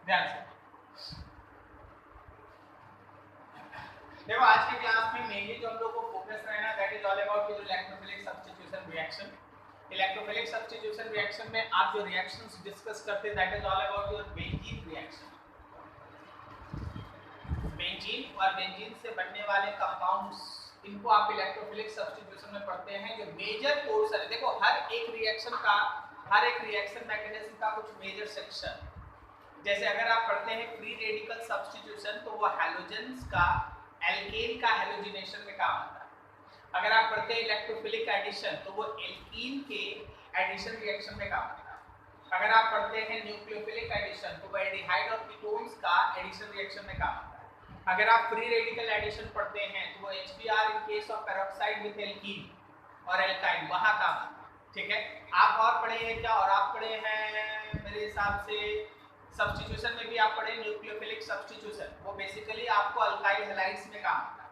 ध्यान से देखो, आज के क्लास में मेनली जो हम लोग को फोकस रहना दैट इज ऑल अबाउट जो electrophilic substitution reaction. Electrophilic substitution reaction में आप जो रिएक्शंस डिस्कस करते हैं that is all about your benzene reaction. Benzene और बेंजीन से बनने वाले कंपाउंड्स, इनको आप इलेक्ट्रोफिलिक सब्स्टिट्यूशन में पढ़ते हैं। जो मेजर पोर्शन है, देखो हर एक रिएक्शन मैकेनिज्म का कुछ मेजर सेक्शन, जैसे अगर आप पढ़ते हैं फ्री रेडिकल सब्स्टिट्यूशन तो वो हैलोजेंस का एल्केन का हैलोजिनेशन में काम आता है। अगर आप पढ़ते हैं इलेक्ट्रोफिलिक एडिशन तो वो एल्कीन के एडिशन रिएक्शन में काम आता है। अगर आप पढ़ते हैं न्यूक्लियोफिलिक एडिशन तो वो एल्डिहाइड और कीटोन्स का एडिशन रिएक्शन में काम आता है। अगर आप फ्री रेडिकल एडिशन पढ़ते हैं तो वो HBr in case of peroxide with alkene और एल्काइन वहां काम आता है। ठीक है, आप और पढ़े हैं क्या? और आप पढ़े हैं मेरे हिसाब से सब्स्टिट्यूशन में भी आप पढ़े न्यूक्लियोफिलिक सब्स्टिट्यूशन, वो बेसिकली आपको अल्काइल हैलाइड्स में काम आता है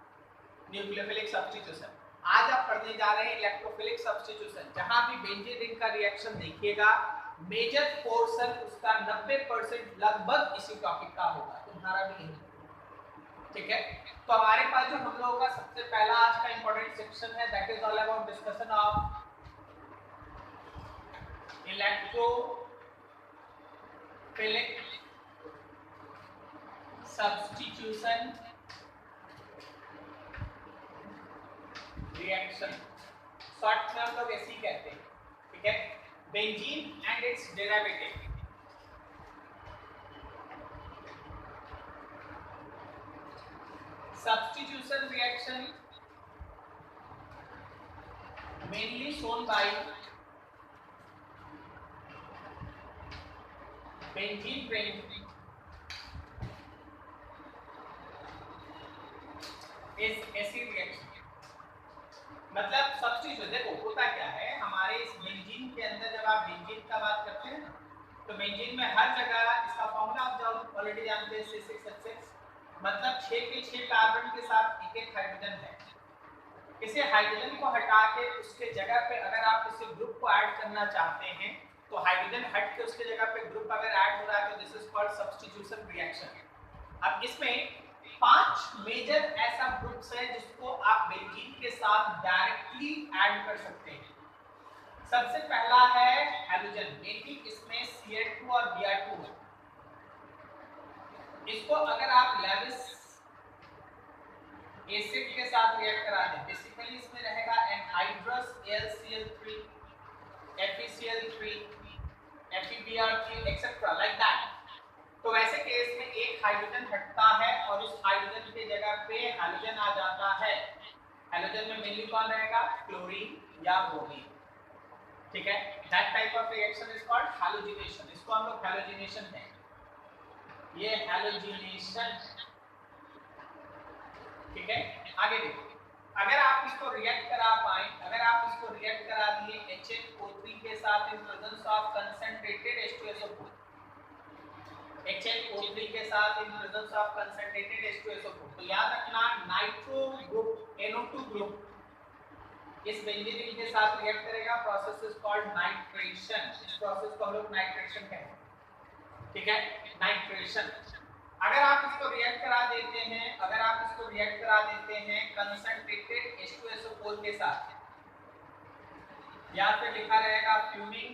न्यूक्लियोफिलिक सब्स्टिट्यूशन। आज आप पढ़ने जा रहे हैं इलेक्ट्रोफिलिक सब्स्टिट्यूशन, जहां भी बेंजीन रिंग का रिएक्शन देखिएगा मेजर पोर्शन उसका 90% लगभग इसी टॉपिक का होगा, तुम्हारा भी नहीं। ठीक है, तो हमारे पास जो हम लोगों का सबसे पहला आज का इंपॉर्टेंट सेक्शन है that is all about discussion of electrophilic substitution reaction, short में हम लोग ऐसे ही कहते हैं। ठीक है, benzene and it's derivative. Substitution reaction mainly shown by benzene ring is acid reaction। मतलब सब्स्टिट्यूशन देखो होता क्या है, हमारे इस बेंजीन के अंदर जब आप बेंजीन का बात करते हैं ना तो बेंजीन में हर जगह इसका फॉर्मूला आप जो ऑलरेडी जानते हैं C6H6, मतलब 6 के 6 कार्बन के साथ एक एक हाइड्रोजन है। इसे हाइड्रोजन को हटा के उसके जगह पे अगर आप इसे ग्रुप को ऐड करना चाहते हैं तो हाइड्रोजन हट के उसके जगह पे ग्रुप अगर ऐड हो रहा है तो this is called substitution reaction. अब इसमें 5 मेजर ऐसा ग्रुप्स है जिसको आप बेंजीन के साथ डायरेक्टली ऐड कर सकते हैं। सबसे पहला है हैलोजन, मेनली इसमें Cl2 और Br2 है। इसको अगर आप लेविस एसिड के साथ रिएक्ट करा दें, बेसिकली इसमें रहेगा anhydrous AlCl3, FeCl3, FeBr3 etcetera like that. तो वैसे केस में एक हाइड्रोजन हटता है और उस हाइड्रोजन के जगह पे हैलोजन आ जाता है। हैलोजन में मेनली कौन रहेगा? क्लोरीन या ब्रोमीन। ठीक है, that type of reaction is called halogenation. इसको हम लोग हैलोजिनेशन कहते हैं। ये हैलोजिनेशन। ठीक है, आगे देखो, अगर आप इसको रिएक्ट करा पाए, अगर आप इसको रिएक्ट करा दिए HNO3 के साथ in presence of concentrated H2SO4, HNO3 के साथ in presence of concentrated H2SO4, तो याद रखना नाइट्रो ग्रुप NO2 ग्रुप इस बेंजीन रिंग के साथ रिएक्ट करेगा। Process is called nitration. इस प्रोसेस को हम लोग नाइट्रेशन कहते हैं। ठीक है, नाइट्रेशन। अगर आप इसको रिएक्ट करा देते हैं, अगर आप इसको रिएक्ट करा देते हैं कंसंट्रेटेड H2SO4 के साथ, या फिर लिखा रहेगा फ्यूमिंग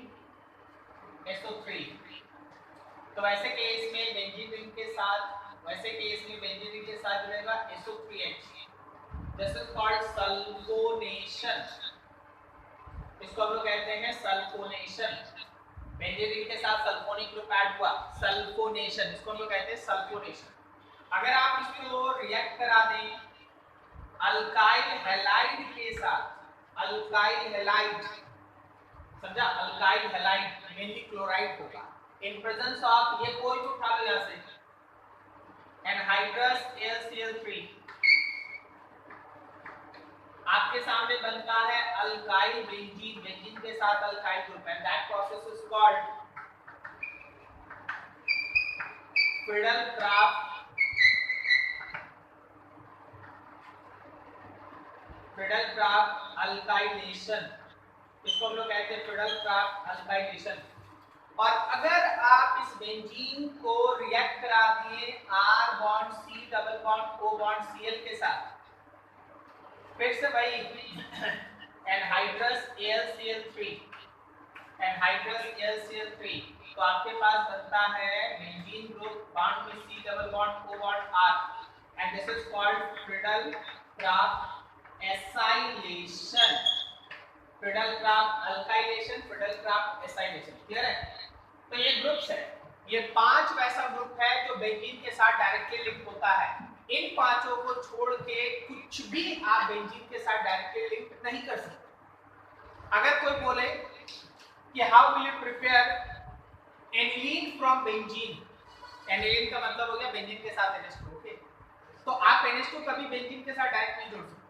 SO3, तो वैसे केस में बेंजीन रिंग के साथ, वैसे केस में बेंजीन रिंग के साथ जुड़ेगा SO3H। This is called sulphonation. इसको हम लोग कहते हैं सल्फोनेशन। बेंजीन रिंग के साथ सल्फोनिक ग्रुप ऐड हुआ, सल्फोनेशन, इसको हम लोग कहते हैं सल्फोनेशन। अगर आप इसको रिएक्ट करा दें अल्काइल हैलाइड के साथ, अल्काइल हैलाइड, समझा? अल्काइल हैलाइड मेनली क्लोराइड होगा इन प्रेजेंस ऑफ, ये कोई भी उठा लो यहां से, एनहाइड्रस AlCl3, आपके सामने बनता है अल्काइल बेंजीन, बेंजीन के साथ alkyl group, and that process is called fiddle-craft alkylation. इसको हम लोग कहते हैं फिडल-क्राफ्ट अल्काइलेशन। और अगर आप इस बेंजीन को रिएक्ट करा दिए R bond C double bond O bond Cl के साथ, फिर से वही एनहाइड्रस AlCl3 एनहाइड्रस AlCl3, तो आपके पास बनता है बेंजीन ग्रुप बॉन्ड में C double bond O bond R and this is called Friedel-Crafts acylation, Friedel-Crafts alkylation, Friedel-Crafts acylation, clear है? तो ये ग्रुप्स है, ये 5 वैसा ग्रुप है जो बेंजीन के साथ डायरेक्टली लिंक होता है। इन पांचों को छोड़ के कुछ भी आप बेंजीन के साथ डायरेक्टली लिंक नहीं कर सकते। अगर कोई बोले कि how will you prepare aniline from benzene, aniline का मतलब हो गया बेंजीन के साथ NH2, ओके? तो आप NH2 कभी बेंजीन के साथ डायरेक्ट नहीं जोड़ सकते,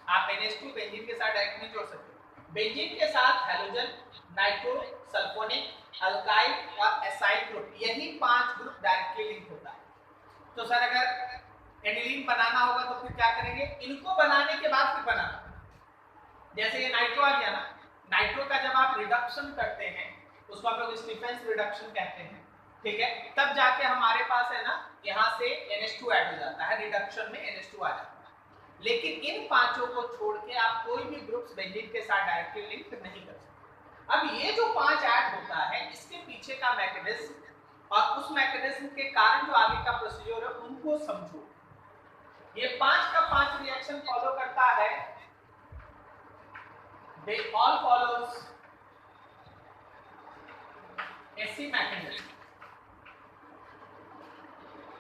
आप NH2 बेंजीन के साथ डायरेक्ट नहीं जोड़ सकते। बेंजीन के साथ हैलोजन, नाइट्रो, सल्फोनिक, अल्काइल और एसाइल ग्रुप, यही 5 ग्रुप डायरेक्टली लिंक होता है। तो सर अगर एनिलीन बनाना होगा तो फिर क्या करेंगे? इनको बनाने के बाद फिर बनाना, जैसे ये नाइट्रो आ गया ना, नाइट्रो का जब आप रिडक्शन करते हैं उसको आप लोग स्टीफेंस रिडक्शन कहते हैं, ठीक है? तब जाके हमारे पास है ना यहाँ से NH2 ऐड हो जाता है, रिडक्शन में NH2 आ जाता है। लेकिन इन पांचों को छोड़ के आप कोई भी ग्रुप्स बेंजीन के साथ डायरेक्टली लिंक नहीं कर सकते। अब ये जो 5 ऐड होता है, इसके पीछे का मैकेनिज्म और उस मैकेनिज्म के कारण जो आगे का प्रोसीजर है उनको समझो। ये 5 का 5 रिएक्शन फॉलो करता है, दे ऑल फॉलोज ऐसी मैकेनिज्म,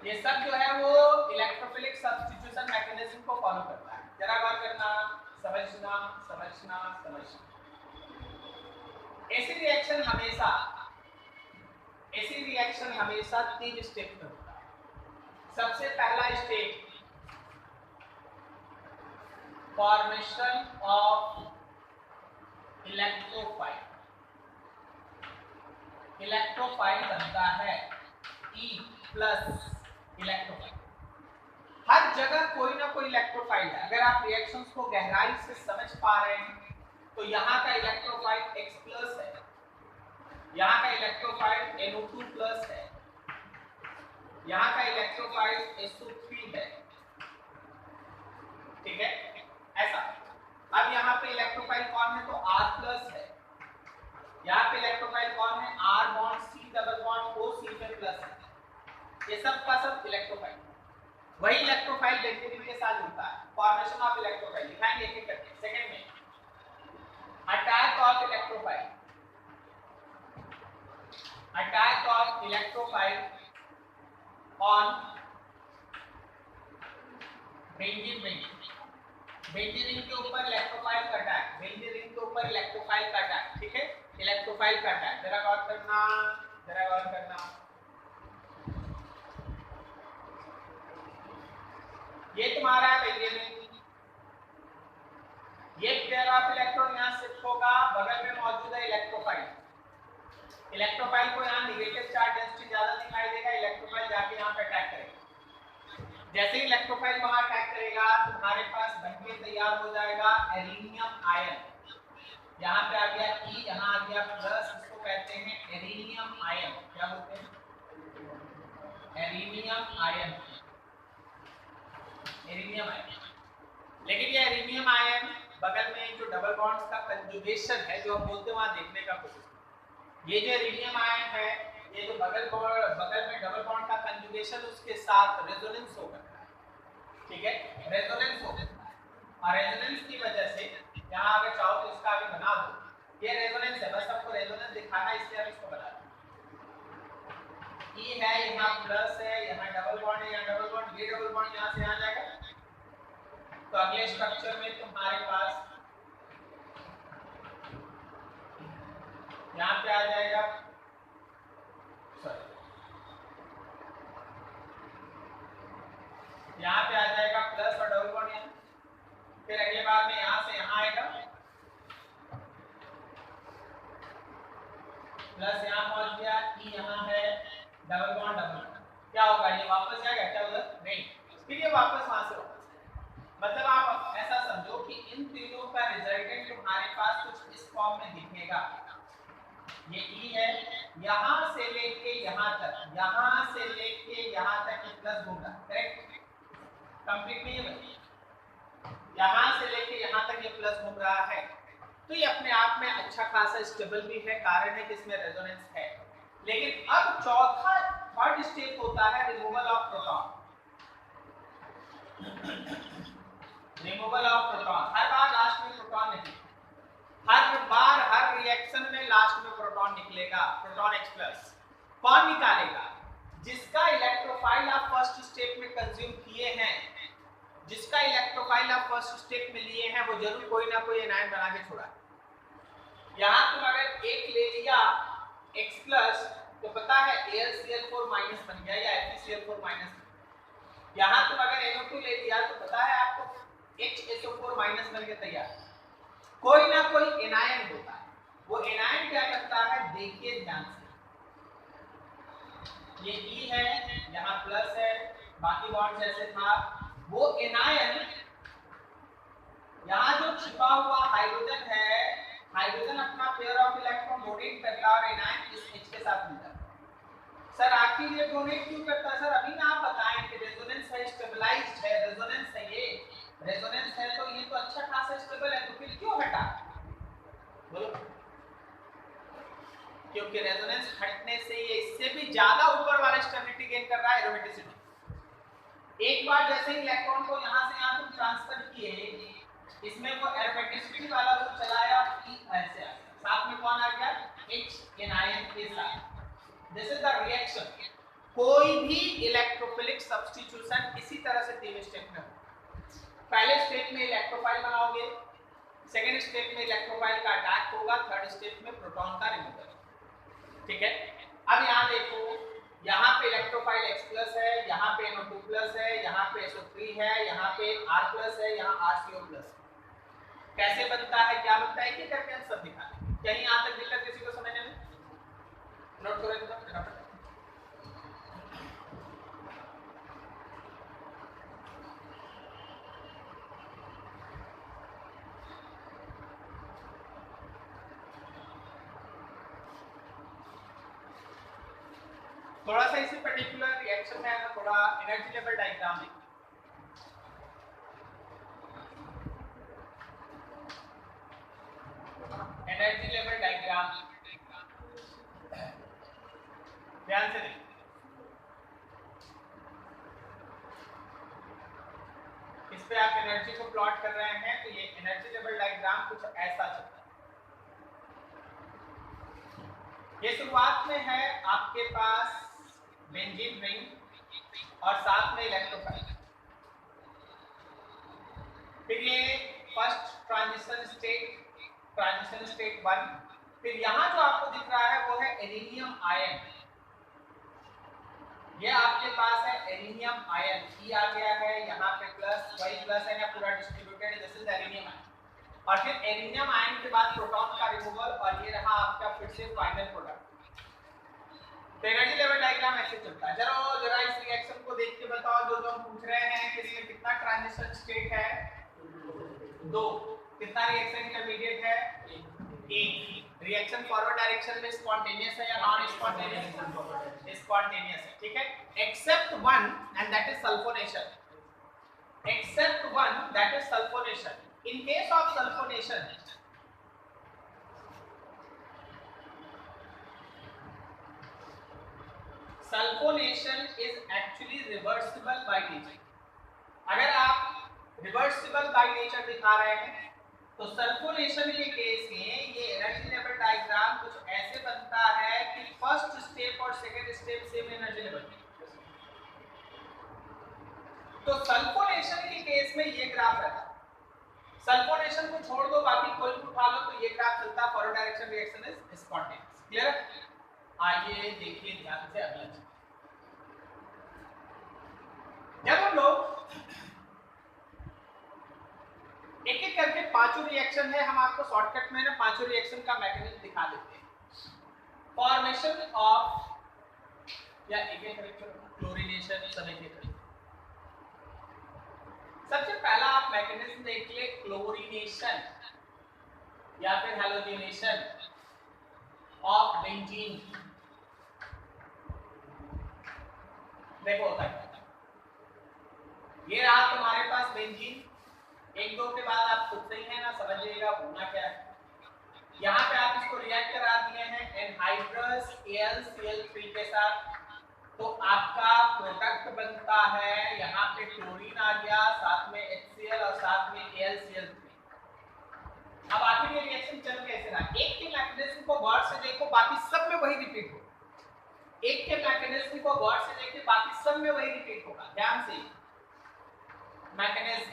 ये सब जो है वो इलेक्ट्रोफिलिक सब्स्टिट्यूशन मैकेनिज्म को फॉलो करता है। जरा गौर करना, समझना समझना समझना। ऐसी रिएक्शन हमेशा 3 स्टेप में होता है। सबसे पहला step formation of electrophile, electrophile बनता है E प्लस इलेक्ट्रोफाइल। हर जगह कोई ना कोई इलेक्ट्रोफाइल है। अगर आप रिएक्शंस को गहराई से समझ पा रहे हैं तो यहाँ का इलेक्ट्रोफाइल X प्लस है, यहाँ का इलेक्ट्रोफाइल NO2 प्लस है, यहाँ का इलेक्ट्रोफाइल SO3 है, ठीक है? ऐसा। अब यहाँ पे इलेक्ट्रोफाइल कौन है? तो R प्लस है। यहाँ पे इलेक्ट्रोफाइल कौन है? R bond C double bond O C में प्लस है। ये सब का सब इलेक्ट्रोफाइल, वही इलेक्ट्रोफाइल बेंजीन के साथ जुड़ता है। फॉर्मेशन ऑफ इलेक्ट्रोफाइल दिखाएंगे एक एक करके। सेकंड में attack of electrophile, attack of electrophile on benzene ring, benzene ring के ऊपर इलेक्ट्रोफाइल का अटैक, बेंजीन रिंग के ऊपर इलेक्ट्रोफाइल का अटैक, ठीक है? इलेक्ट्रोफाइल का अटैक, जरा गौर करना, जरा गौर करना। ये तुम्हारा बेंजीन रिंग, ये पेयर ऑफ इलेक्ट्रॉन यहाँ शिफ्ट होगा, बगल में मौजूद है इलेक्ट्रोफाइल। इलेक्ट्रोफाइल को यहाँ नेगेटिव चार्ज डेंसिटी ज्यादा दिखाई देगा, इलेक्ट्रोफाइल जाके यहाँ पे अटैक करेगा। जैसे ही इलेक्ट्रोफाइल वहां अटैक करेगा तुम्हारे पास बनके तैयार हो जाएगा एरिनियम आयन। यहाँ पे आ गया E, यहाँ आ गया प्लस, इसको कहते हैं एरिनियम आयन। क्या बोलते हैं? एरिनियम आयन, एरिनियम आयन। लेकिन ये एरिनियम आयन बगल में जो डबल बॉन्ड्स का कंजुगेशन है जो हम बोलते हैं वहां देखने का कोशिश करें। ये जो एरिनियम आयन है, ये जो बगल में डबल बॉन्ड का कंजुगेशन उसके साथ रेजोनेंस होगा, ठीक है? रेजोनेंस होगा और रेजोनेंस की वजह से यहाँ अगर चाहो तो इसका भी बना दो। ये रेजोनेंस है, बस आपको रेजोनेंस दिखाना है इसलिए हम इसको बना दें। E है, यहाँ प्लस है, यहाँ डबल बॉन्ड है, यहाँ डबल बॉन्ड, ये डबल बॉन्ड यहाँ से यहाँ जाएगा तो अगले स्ट्रक्चर में तुम्हारे पास यहाँ पे आ जाएगा, यहाँ पे आ जाएगा प्लस और डबल बॉन्ड यहाँ, फिर अगले बार में यहाँ से यहाँ आएगा प्लस, यहाँ पहुंच गया E, यहाँ है डबल बॉन्ड डबल बॉन्ड। क्या होगा? ये वापस जाएगा क्या उधर? नहीं, फिर ये वापस वहां से वापस। मतलब आप ऐसा समझो कि इन तीनों का रिजल्टेंट तुम्हारे पास कुछ इस फॉर्म में दिखेगा। ये ई है, यहां से लेके यहां तक, यहां से लेके यहां तक ये प्लस घूम रहा है, करेक्ट? कंप्लीट नहीं है भाई, यहां से लेके यहां तक ये प्लस घूम रहा है, तो ये अपने आप में अच्छा खासा स्टेबल भी है, कारण है कि इसमें रेजोनेंस है। लेकिन अब चौथा थर्ड स्टेप होता है removal of proton. Removal of proton, her bar last में प्रोटॉन नहीं, हर बार हर रिएक्शन में लास्ट में प्रोटॉन निकलेगा, प्रोटॉन H+। कौन निकालेगा? जिसका इलेक्ट्रोफाइल आप फर्स्ट स्टेप में कंज्यूम किए हैं, जिसका इलेक्ट्रोफाइल आप फर्स्ट स्टेप में लिए हैं, वो जरूर कोई ना कोई एनायन बना के छोड़ा। यहां तुम अगर एक ले लिया X+, तो पता है AlCl4- बन गया या FeCl4-। यहां तुम अगर NO2 ले लिया तो पता है आपको HSO4- बन के तैयार। कोई ना कोई एनायन होता है, वो एनायन क्या करता है देखिए ध्यान से, ये E है, यहाँ प्लस है, बाकी बॉन्ड जैसे था, वो एनायन यहाँ जो छिपा हुआ हाइड्रोजन है, हाइड्रोजन अपना पेयर ऑफ इलेक्ट्रॉन डोनेट करता है और एनायन इस H के साथ मिलता है। सर आखिर ये डोनेट क्यों करता है? सर अभी ना आप बताएं कि रेजोनेंस है, स्टेबलाइज्ड है, रेजोनेंस है, ये रेजोनेंस है तो ये तो अच्छा खासा स्टेबल है, तो फिर क्यों हटा? बोलो। क्योंकि रेजोनेंस हटने से ये इससे भी ज्यादा ऊपर वाला स्टेबिलिटी गेन कर रहा है, एरोमेटिसिटी। एक बार जैसे ही इलेक्ट्रॉन को यहां से यहां तुम ट्रांसफर किए, इसमें वो एरोमेटिसिटी वाला जो चलाया E ऐसे आ, साथ में कौन आ गया? H एनायन के साथ। This is the reaction. कोई भी इलेक्ट्रोफिलिक सब्स्टिट्यूशन इसी तरह से तीन स्टेप में हो। पहले स्टेप में इलेक्ट्रोफाइल बनाओगे, सेकेंड स्टेप में इलेक्ट्रोफाइल का अटैक होगा, थर्ड स्टेप में प्रोटॉन का रिमूवल। ठीक है, अब यहाँ देखो, यहाँ पे इलेक्ट्रोफाइल X+ है, यहाँ पे NO2+ है, यहाँ पे SO3 है, यहाँ पे R+ है, यहाँ RCO+। कैसे बनता है, क्या बनता है, कि करके हम सब दिखा दें। कहीं यहाँ तक दिक्कत किसी को समझने में? नोट करो एकदम। थोड़ा सा इसी पर्टिकुलर रिएक्शन में आना, थोड़ा एनर्जी लेवल डायग्राम है। एनर्जी लेवल डायग्राम ध्यान से देखिए, इस पे आप एनर्जी को प्लॉट कर रहे हैं, तो ये एनर्जी लेवल डायग्राम कुछ ऐसा चलता है। ये शुरुआत में है आपके पास बेंजीन रिंग और साथ में इलेक्ट्रोफाइल, फिर ये फर्स्ट ट्रांजिशन स्टेट 1, फिर यहाँ जो आपको दिख रहा है वो है एरिनियम आयन। ये आपके पास है एरिनियम आयन, ई आ गया है, यहाँ पे प्लस वाई प्लस है ना, पूरा डिस्ट्रीब्यूटेड, दिस इज एरिनियम आयन। और फिर एरिनियम आयन के बाद प्रोटॉन का रिमूवल, और ये रहा आपका फिर से फाइनल प्रोडक्ट। तो एनर्जी लेवल डायग्राम ऐसे चलता है। जरा इस रिएक्शन को देख के बताओ, जो हम पूछ रहे हैं कि इसमें कितना ट्रांजिशन स्टेट है? 2। कितना रिएक्शन इंटरमीडिएट है? 1। रिएक्शन फॉरवर्ड डायरेक्शन में स्पॉन्टेनियस है या नॉन स्पॉन्टेनियस? स्पॉन्टेनियस है, ठीक है, except one, and that is sulphonation. Except one, that is sulphonation. In case of sulphonation, sulphonation is actually reversible by nature. अगर आप रिवर्सिबल बाय नेचर दिखा रहे हैं, तो सल्फोनेशन के केस में ये एनर्जी लेवल डायग्राम कुछ ऐसे बनता है कि फर्स्ट स्टेप और second step same energy level. तो सल्फोनेशन के केस में ये ग्राफ रहता है। सल्फोनेशन को छोड़ दो, बाकी कोई भी उठा लो, तो ये ग्राफ चलता है, forward direction reaction is spontaneous. Clear? आइए देखिए ध्यान से अगला चीज। जब हम लोग एक एक करके पांचों रिएक्शन है, हम आपको शॉर्टकट में ना पांचों रिएक्शन का मैकेनिज्म दिखा देते हैं। फॉर्मेशन ऑफ, या एक एक करके क्लोरीनेशन, सब एक एक करके। सबसे पहला आप मैकेनिज्म देखिए, क्लोरीनेशन या फिर हैलोजिनेशन। Of benzene. देखो होता है ये रहा तुम्हारे पास बेंजीन, एक दो के बाद आप खुद से ही है ना समझिएगा होना क्या है। यहाँ पे आप इसको रिएक्ट करा दिए हैं एनहाइड्रस AlCl3 के साथ, तो आपका प्रोडक्ट बनता है यहाँ पे क्लोरीन आ गया, साथ में HCl और साथ में AlCl3। अब आखिर ये रिएक्शन चल कैसे रहा, एक के मैकेनिज्म को गौर से देखो, बाकी सब में वही रिपीट हो। एक के मैकेनिज्म को गौर से देखिए, बाकी सब में वही रिपीट होगा। ध्यान से मैकेनिज्म,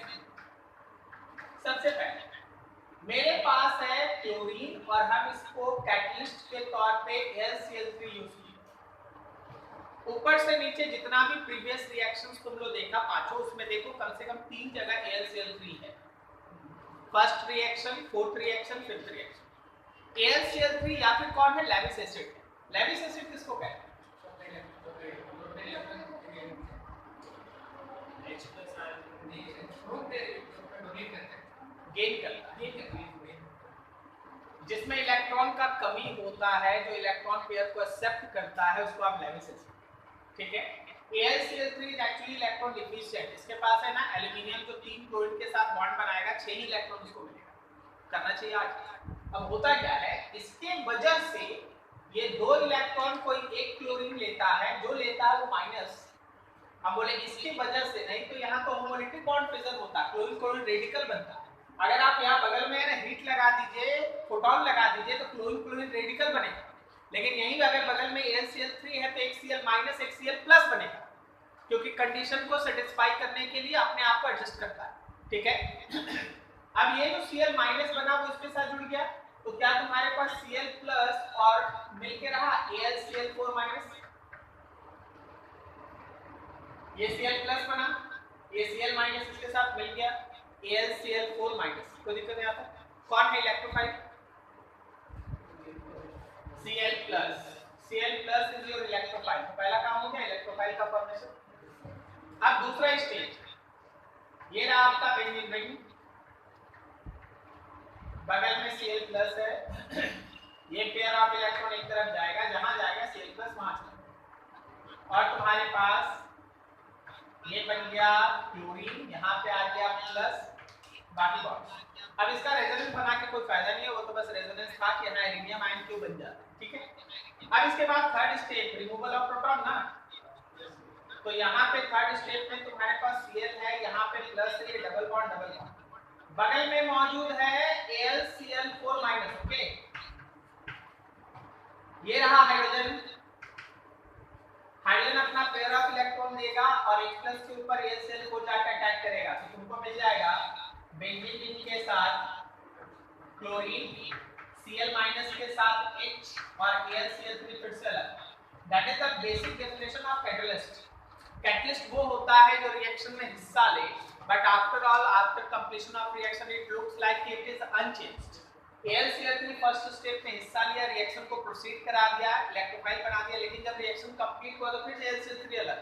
सबसे पहले मेरे पास है क्लोरीन और हम इसको कैटलिस्ट के तौर पे AlCl3 यूज किए। ऊपर से नीचे जितना भी प्रीवियस रिएक्शंस तुम लोग देखा पांचों, उसमें देखो कम से कम 3 जगह AlCl3 है। First reaction, fourth reaction, fifth reaction. AlCl3 या फिर कौन है, लेविस एसिड। लेविस एसिड किसको कहते हैं, गेन करता है, जिसमें इलेक्ट्रॉन का कमी होता है, जो इलेक्ट्रॉन पेयर को एक्सेप्ट करता है उसको आप लेविस एसिड। ठीक है, AlCl3 is actually electron deficient. इसके पास है ना एल्यूमिनियम जो 3 क्लोरीन के साथ बॉन्ड बनाएगा, 6 ही इलेक्ट्रॉन इसको मिलेगा। करना चाहिए आज। अब होता क्या है, इसके वजह से ये 2 इलेक्ट्रॉन कोई एक क्लोरीन लेता है, जो लेता है वो माइनस, हम बोले इसकी वजह से, नहीं तो यहाँ तो होमोलिटिक बॉन्ड फिजन होता, क्लोरीन क्लोरीन रेडिकल बनता। अगर आप यहाँ बगल में है ना हीट लगा दीजिए, फोटोन लगा दीजिए, तो क्लोरीन क्लोरीन रेडिकल बनेगा। लेकिन यहीं अगर बगल में AlCl3 है तो HCl माइनस HCl प्लस बनेगा, क्योंकि कंडीशन को सेटिस्फाई करने के लिए अपने आप को एडजस्ट करता है। ठीक है, अब ये जो Cl माइनस बना वो इसके साथ जुड़ गया, तो क्या तुम्हारे पास Cl प्लस और मिलके रहा AlCl4 माइनस। ये Cl प्लस बना, ये Cl माइनस इसके साथ मिल गया AlCl4 माइनस। कोई दिक्कत नहीं आता। कौन है electrophile, Cl plus. Cl plus is your electrophile. तो पहला काम हो गया इलेक्ट्रोफाइल का फॉर्मेशन। अब दूसरा स्टेज, ये रहा आपका बेंजीन रिंग, बगल में Cl प्लस है, ये पेयर ऑफ इलेक्ट्रॉन एक तरफ जाएगा, जहां जाएगा Cl प्लस वहां चलेगा, और तुम्हारे पास ये बन गया क्लोरीन, यहाँ पे आ गया प्लस, बाकी बॉन्ड। अब इसका रेजोनेंस बना के कोई फायदा नहीं है, वो तो बस रेजोनेंस था कि यहाँ एल्यूमिनियम आयन क्यों बन जाता है। ठीक है, अब इसके बाद third step removal of proton ना, तो यहाँ पे थर्ड स्टेप में तुम्हारे पास Cl है, यहाँ पे प्लस है, ये डबल बॉन्ड, बगल में मौजूद है AlCl4 माइनस। ओके, ये रहा हाइड्रोजन, हाइड्रोजन अपना पेयर ऑफ इलेक्ट्रॉन देगा और H प्लस के ऊपर AlCl को जाकर अटैक करेगा, तो तुमको मिल जाएगा बेंजीन रिंग के साथ क्लोरीन, Cl माइनस के साथ H और AlCl3 फिर से अलग। That is the basic definition of catalyst. Catalyst वो होता है जो रिएक्शन में हिस्सा ले, but after all after completion of reaction it looks like it is unchanged. AlCl3 first step में हिस्सा लिया, रिएक्शन को प्रोसीड करा दिया, इलेक्ट्रोफाइल बना दिया, लेकिन जब रिएक्शन कंप्लीट हुआ तो फिर AlCl3 अलग,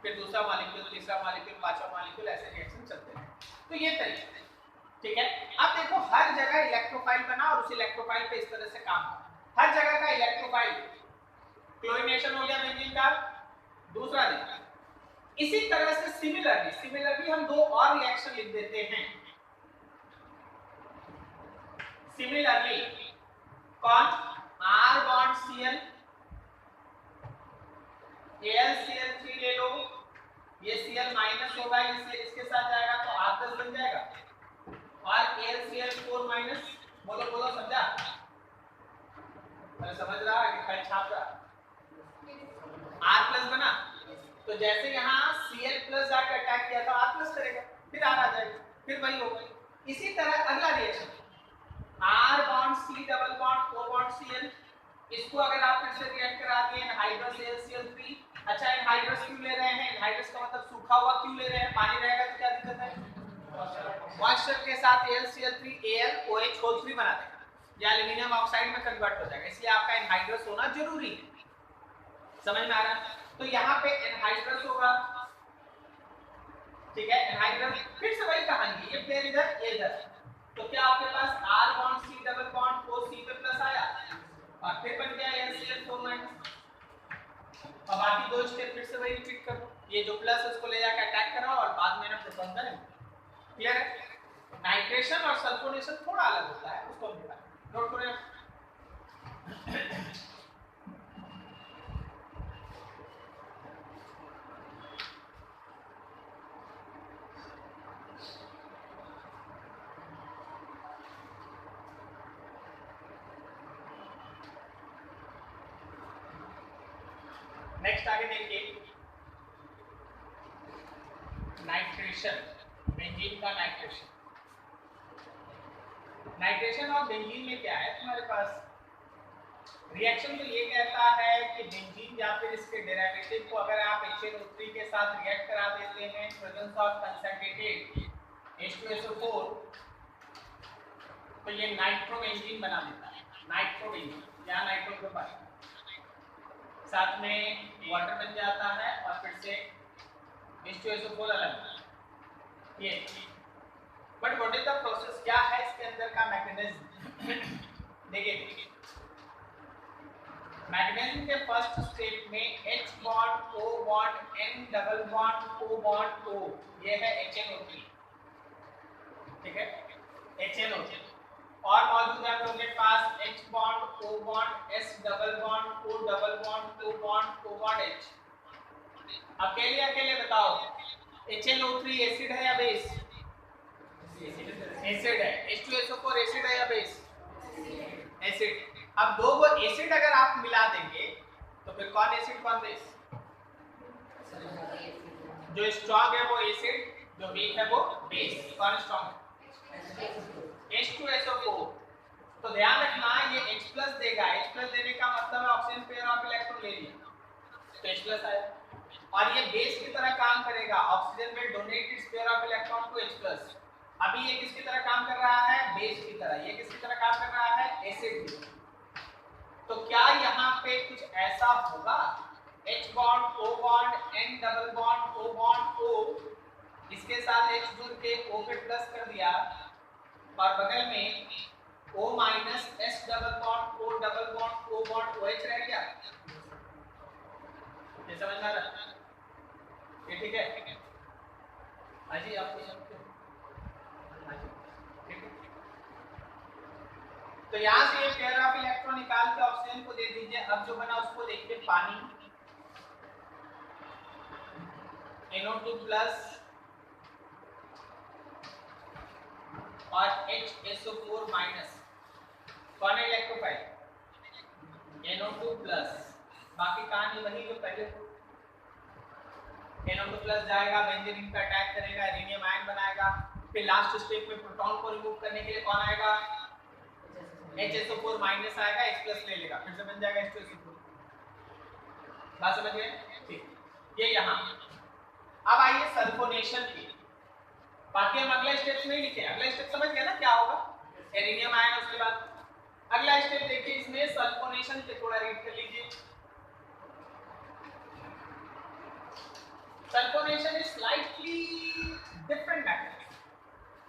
फिर दूसरा मॉलिक्यूल, तीसरा मॉलिक्यूल, पांचवा मॉलिक्यूल, ऐसे रिएक्शन चलते हैं। तो ये तरीका है। ठीक है, अब देखो हर जगह इलेक्ट्रोफाइल बना और उस इलेक्ट्रोफाइल पे इस तरह से काम करा, हर जगह का इलेक्ट्रोफाइल। क्लोरीनेशन हो गया बेंजीन का, दूसरा देखा। इसी तरह से सिमिलरली हम 2 और रिएक्शन लिख देते हैं। सिमिलरली कौन, R बॉन्ड Cl, AlCl3 ले लो, ये Cl माइनस होगा, इसलिए इसके साथ जाएगा तो R+ बन जाएगा, और AlCl4 माइनस, बोलो समझा, मैं समझ रहा है कि फाइल छाप रहा, R+ बना, तो जैसे यहाँ Cl प्लस जाकर अटैक किया तो R+ करेगा, फिर R आ जाएगा, फिर वही होगा। इसी तरह अगला reaction R bond C double bond O bond Cl, इसको अगर आप फिर से रिएक्ट करा दिए एनहाइड्रस AlCl3। अच्छा, एनहाइड्रस क्यों ले रहे हैं, एनहाइड्रस का मतलब सूखा हुआ क्यों ले रहे हैं, पानी रहेगा तो क्या दिक्कत है, मॉइस्चर के साथ AlCl3 AlOH3 बना देगा, या एल्यूमिनियम ऑक्साइड में कन्वर्ट हो जाएगा, इसलिए आपका एनहाइड्रस होना जरूरी है। समझ में आ रहा है, तो यहाँ पे एनहाइड्रस होगा। ठीक है, एनहाइड्रस, फिर से वही कहानी, ये पेयर इधर, ये इधर, तो क्या आपके पास R bond C double bond O C पे प्लस आया, और फिर बन गया NaCl4-। अब बाकी दो स्टेप फिर से वही रिपीट करो, ये जो प्लस उसको ले जाकर अटैक कराओ और बाद में ना प्रोटॉन का। क्लियर है? नाइट्रेशन और सल्फोनेशन थोड़ा अलग होता है, उसको हम दिखाएंगे, नोट करो। नेक्स्ट आगे देखिए, नाइट्रेशन, बेंजीन का नाइट्रेशन। नाइट्रेशन और बेंजीन में क्या है तुम्हारे पास, रिएक्शन तो ये कहता है कि बेंजीन या फिर इसके डेरिवेटिव को अगर आप HNO3 के साथ रिएक्ट करा देते हैं प्रेजेंस ऑफ कंसंट्रेटेड H2SO4 तो ये नाइट्रोबेंजीन बना देता है, नाइट्रोबेंजीन, यहाँ नाइट्रोप्रोपाइल साथ में वाटर बन जाता है और फिर से H2SO4 अलग। ये but what is the process, क्या है इसके अंदर का मैकेनिज्म? देखिए मैकेनिज्म के फर्स्ट स्टेप में H bond O bond N double bond O bond O, ये है HNO3, ठीक है, HNO3। और मौजूद है हम लोगों के पास H bond O bond S double bond O double bond O bond O bond H। अकेले अकेले बताओ HNO3 एसिड है या बेस? एसिड है। H2SO4 एसिड है या बेस? एसिड। अब दो वो एसिड अगर आप मिला देंगे तो फिर कौन एसिड कौन बेस? जो स्ट्रॉन्ग है वो एसिड, जो वीक है वो बेस। कौन स्ट्रॉन्ग है? H2SO4। तो ध्यान रखना ये H+ देगा, H+ देने का मतलब है ऑक्सीजन पेयर ऑफ इलेक्ट्रॉन ले लिया तो H+ आया, और ये बेस की तरह काम करेगा, oxygen will donate its pair of electron to H+। अभी ये किसकी तरह काम कर रहा है? बेस की तरह। ये किसकी तरह काम कर रहा है? एसिड की। तो क्या यहाँ पे कुछ ऐसा होगा, H bond O bond N double bond O bond O, इसके साथ H जुड़ के O पे प्लस कर दिया और बगल में O minus S double bond O double bond O bond OH रह गया। ये समझ में आ रहा है? ये ठीक है? अजी आपको समझते हो? तो यहाँ से ये पेयर ऑफ इलेक्ट्रॉन निकाल के ऑक्सीजन को दे दीजिए। अब जो बना उसको देखिए, पानी NO2 प्लस और HSO4 माइनस, कौन है इलेक्ट्रोफाइल? NO2 plus. बाकी कहानी वही जो पहले, NO2 प्लस जाएगा, बेंजीन रिंग पे अटैक करेगा, एरिनियम आयन बनाएगा, फिर लास्ट स्टेप में प्रोटॉन को रिमूव करने के लिए कौन आएगा? HSO4 माइनस आएगा, H+ ले लेगा, फिर से बन जाएगा H2SO4। बात समझ गए? ठीक, ये यहाँ। अब आइए सल्फोनेशन की। बाकी हम अगले स्टेप नहीं लिखे, अगला स्टेप समझ गए ना क्या होगा? एरिनियम आयन, उसके बाद अगला स्टेप देखिए, इसमें सल्फोनेशन से थोड़ा रीड कर लीजिए। Sulphonation is slightly different mechanism.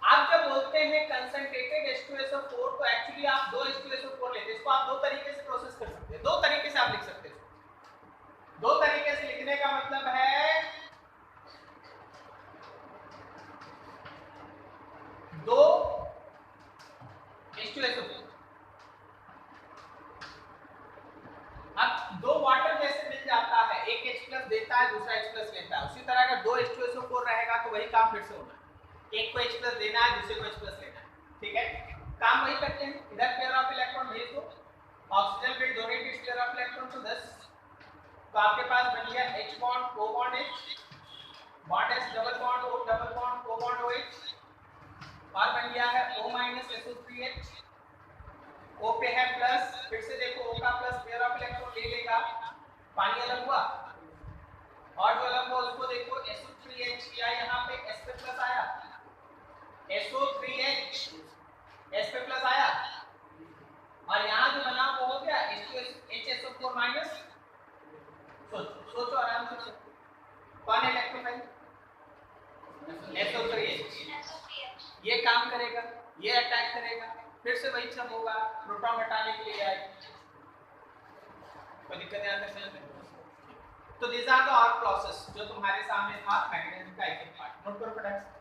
आप जब बोलते हैं कंसंट्रेटेड H2SO4 तो एक्चुअली आप दो H2SO4 लेते हैं। इसको आप दो तरीके से प्रोसेस कर सकते हैं, दो तरीके से आप लिख सकते हैं। दो तरीके से लिखने का मतलब है दो H2SO4, अब दो वाटर जैसे मिल जाता है, एक H+ देता है, दूसरा H+ लेता है। उसी तरह अगर दो H2SO4 रहेगा तो वही काम फिर से होगा, एक को H+ देना है, दूसरे को H+ लेना है। ठीक है, काम वही करते हैं। इधर पेयर ऑफ इलेक्ट्रॉन भेज दो, oxygen will donate its pair of electron to this, तो आपके पास बन गया H bond O bond H bond S double bond O double bond O bond OH, और बन गया है O माइनस SO3H, O पे है प्लस, फिर से देखो O का प्लस पेयर ऑफ इलेक्ट्रॉन ले लेगा, पानी अलग हुआ, और जो अलग हुआ उसको देखो SO3H किया, यहाँ पे S पे प्लस आया, SO3H S पे प्लस आया, और यहाँ जो बना वो हो गया HSO4 माइनस। सोचो आराम से, कौन है इलेक्ट्रोफाइल? SO3H। ये काम करेगा, ये अटैक करेगा, फिर से वही सब होगा, प्रोटॉन हटाने के लिए आएगा। कोई दिक्कत है अंडरस्टैंड? तो दिस आर द और प्रोसेस जो तुम्हारे सामने था मैकेनिज्म का एक पार्ट। नोट करो फटाफट।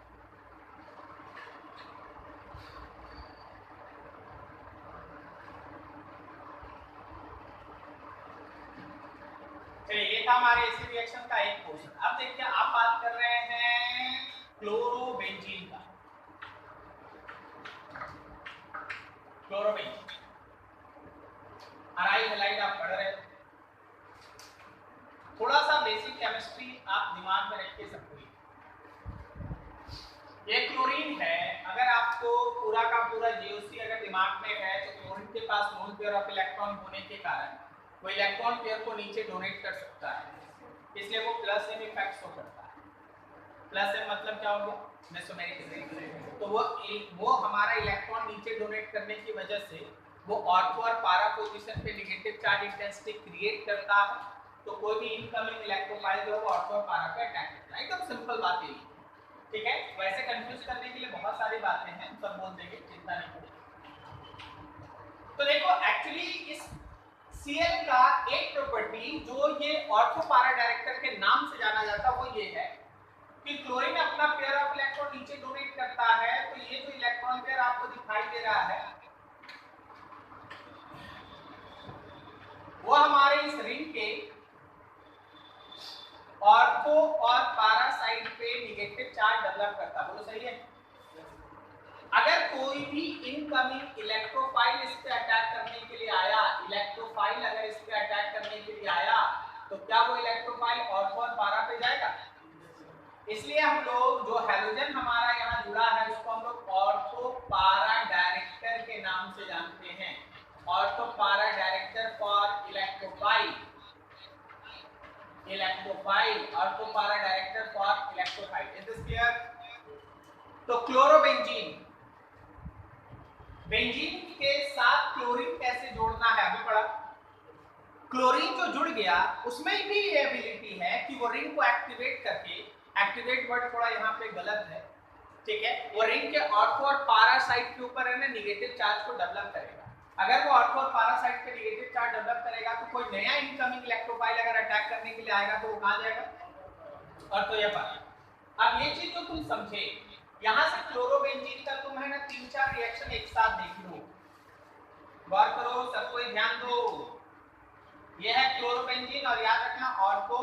चलिए ये था हमारे इसी रिएक्शन का एक पोर्शन। अब देखिए आप बात कर रहे हैं क्लोरोबेंजीन का। क्लोरोबेंजीन अराइल हैलाइड आप पढ़ रहे हो, थोड़ा सा बेसिक केमिस्ट्री आप दिमाग में रखिए सब कुछ। ये क्लोरीन है, अगर आपको पूरा का पूरा जीओसी अगर दिमाग में है तो क्लोरीन के पास मोल पेयर ऑफ इलेक्ट्रॉन होने के कारण वो इलेक्ट्रॉन पेयर को नीचे डोनेट कर सकता है, इसलिए वो प्लस एम इफेक्ट शो करता है। प्लस एम मतलब क्या हो गया? मेसोमेरिक। तो वो हमारा इलेक्ट्रॉन नीचे डोनेट करने की वजह से वो ऑर्थो और पारा पोजीशन पे नेगेटिव चार्ज इंटेंसिटी क्रिएट करता है, तो कोई भी इनकमिंग इलेक्ट्रोफाइल जो है वो ऑर्थो और पारा पे अटैक करता है। एकदम सिंपल बात यही है, ठीक है? वैसे कंफ्यूज करने के लिए बहुत सारी बातें हैं, सब बोल देंगे, चिंता नहीं करो। तो देखो एक्चुअली इस Cl का एक प्रॉपर्टी जो ये ऑर्थो पारा डायरेक्टर के नाम से जाना जाता है वो ये है कि क्लोरीन अपना पेयर ऑफ इलेक्ट्रॉन नीचे डोनेट करता है, तो ये जो इलेक्ट्रॉन पेयर आपको दिखाई दे रहा है वो हमारे इस रिंग के ऑर्थो और पारा साइड पे नेगेटिव चार्ज डेवलप करता है। बोलो सही है? अगर कोई भी इनकमिंग इलेक्ट्रोफाइल इस पे अटैक करने के लिए आया, इलेक्ट्रोफाइल अगर इस पे अटैक करने के लिए आया तो क्या वो इलेक्ट्रोफाइल ऑर्थो और पारा पे जाएगा? इसलिए हम लोग जो हैलोजन हमारा यहाँ जुड़ा है उसको हम लोग ऑर्थो पारा डायरेक्टर के नाम से जानते हैं। ऑर्थो पारा डायरेक्टर फॉर इलेक्ट्रोफाइल, ऑर्थो पारा director for electrophile. Is this clear? तो क्लोरोबेंजीन, बेंजीन के साथ क्लोरीन कैसे जोड़ना है अभी पढ़ा। क्लोरीन जो जुड़ गया उसमें भी ये एबिलिटी है कि वो रिंग को एक्टिवेट करके, एक्टिवेट वर्ड थोड़ा यहाँ पे गलत है, ठीक है, वो रिंग के ऑर्थो और पारा साइड के ऊपर है ना नेगेटिव चार्ज को डेवलप करेगा। अगर वो ऑर्थो और पारा साइड पे नेगेटिव चार्ज डेवलप करेगा तो कोई नया इनकमिंग इलेक्ट्रोफाइल अगर अटैक करने के लिए आएगा तो वो कहां जाएगा? ऑर्थो या पारा। अब ये चीज जो तुम समझे, यहां से क्लोरोबेंजीन का तुम है ना 3-4 रिएक्शन एक साथ देख लो, गौर करो, सब कोई ध्यान दो। ये है क्लोरोबेंजीन और याद रखना ऑर्थो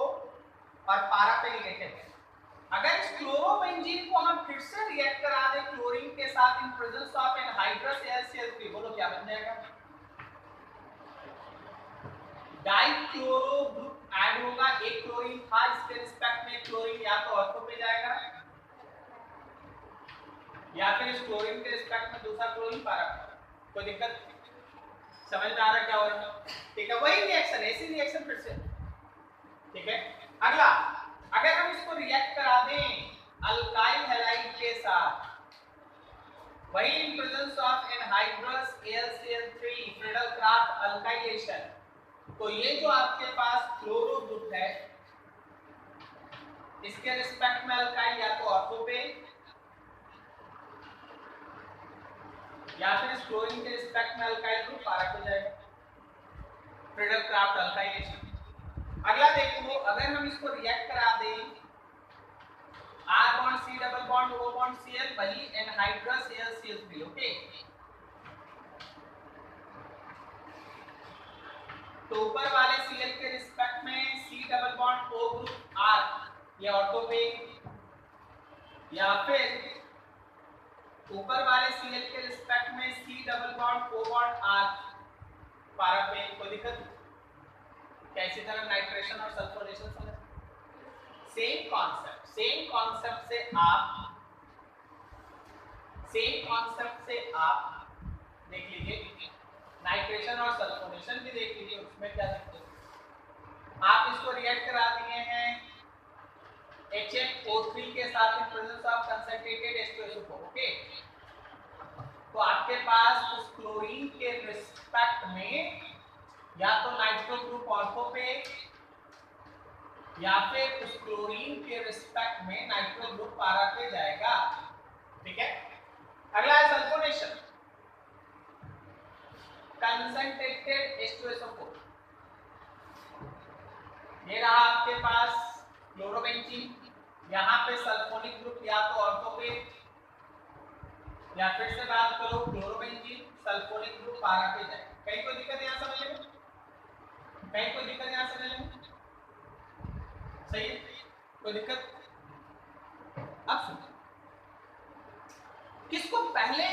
और पारा पे नेगेटिव है। अगर इस क्लोरोबेंजीन को हम फिर से रिएक्ट करा दें क्लोरीन के साथ in presence of anhydrous HCl3, बोलो क्या बन जाएगा? डाइक्लोरो ग्रुप ऐड होगा। एक क्लोरीन था, इसके रिस्पेक्ट में क्लोरीन या तो ऑर्थो पे जाएगा या फिर इस क्लोरीन के रिस्पेक्ट में दूसरा क्लोरीन पारा पे। कोई दिक्कत? समझ में आ रहा क्या हो रहा है? ठीक है, वही रिएक्शन, ऐसी रिएक्शन फिर से, ठीक है। अगला, अगर हम इसको रिएक्ट करा दें अल्काइल हैलाइड के साथ, वही in presence of anhydrous HCl3 Friedel-Crafts alkylation, तो ये जो आपके पास क्लोरो ग्रुप है इसके रिस्पेक्ट में अल्काइल या तो ऑर्थो पे या फिर इस क्लोरीन के रिस्पेक्ट में अल्काइल ग्रुप पारा पे जाएगा, फ्रीडल-क्राफ्ट अल्काइलेशन। अगला देखो, अगर हम इसको रिएक्ट करा दें R bond C double bond O bond Cl, वही एनहाइड्रस HCl3, ओके। तो ऊपर वाले Cl के रिस्पेक्ट में C double bond O group R, ये ऑर्थो पे, या फिर ऊपर वाले Cl के रिस्पेक्ट में C double bond O bond R पारा पे। कोई दिक्कत? कैसी तरह नाइट्रेशन और सल्फोनेशन समझ? सेम कॉन्सेप्ट से आप देख लीजिए, नाइट्रेशन और सल्फोनेशन भी देख लीजिए, उसमें क्या दिक्कत है? आप इसको रिएक्ट करा दिए हैं HFO3 के साथ in presence of concentrated H2SO4, okay. तो आपके पास उस क्लोरीन के रिस्पेक्ट में या तो नाइट्रो ग्रुप ऑर्थो पे या फिर उस क्लोरीन के रिस्पेक्ट में नाइट्रो ग्रुप पारा पे जाएगा, ठीक है। अगला है सल्फोनेशन, कंसंट्रेटेड H2SO4। ये रहा आपके पास क्लोरोबेंजीन, यहाँ पे सल्फोनिक ग्रुप या तो ऑर्थो पे, या फिर से बात करो क्लोरोबेंजीन सल्फोनिक ग्रुप पारा पे जाए। कहीं कोई दिक्कत यहाँ समझ लेंगे, कहीं कोई दिक्कत यहाँ समझ लेंगे, सही है, कोई दिक्कत? अब सुनो, किसको पहले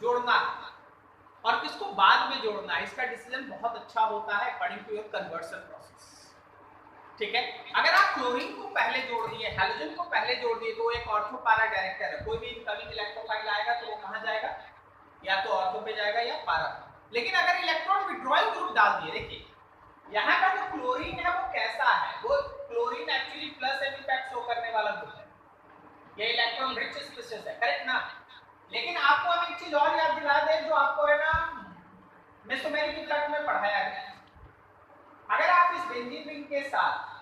जोड़ना है और किसको बाद में जोड़ना है, इसका डिसीजन बहुत अच्छा होता है according to your conversion process. ठीक है, अगर आप क्लोरीन को पहले जोड़ दिए, हैलोजन को पहले जोड़ दिए, तो एक ऑर्थो पारा डायरेक्टर है, कोई भी इनकमिंग इलेक्ट्रोफाइल आएगा तो वो कहां जाएगा, या तो ऑर्थो पे जाएगा या पारा। लेकिन अगर इलेक्ट्रॉन विड्रॉइंग ग्रुप डाल दिए, देखिए यहाँ का जो क्लोरीन है वो कैसा है, वो chlorine actually plus an effect show करने वाला ग्रुप है, ये इलेक्ट्रॉन रिच स्पीशीज है, करेक्ट ना? लेकिन आपको हम एक चीज और याद दिला दें जो आपको है ना मेसोमेरिक इफेक्ट में पढ़ाया गया। अगर आप इस बेंजीन रिंग के साथ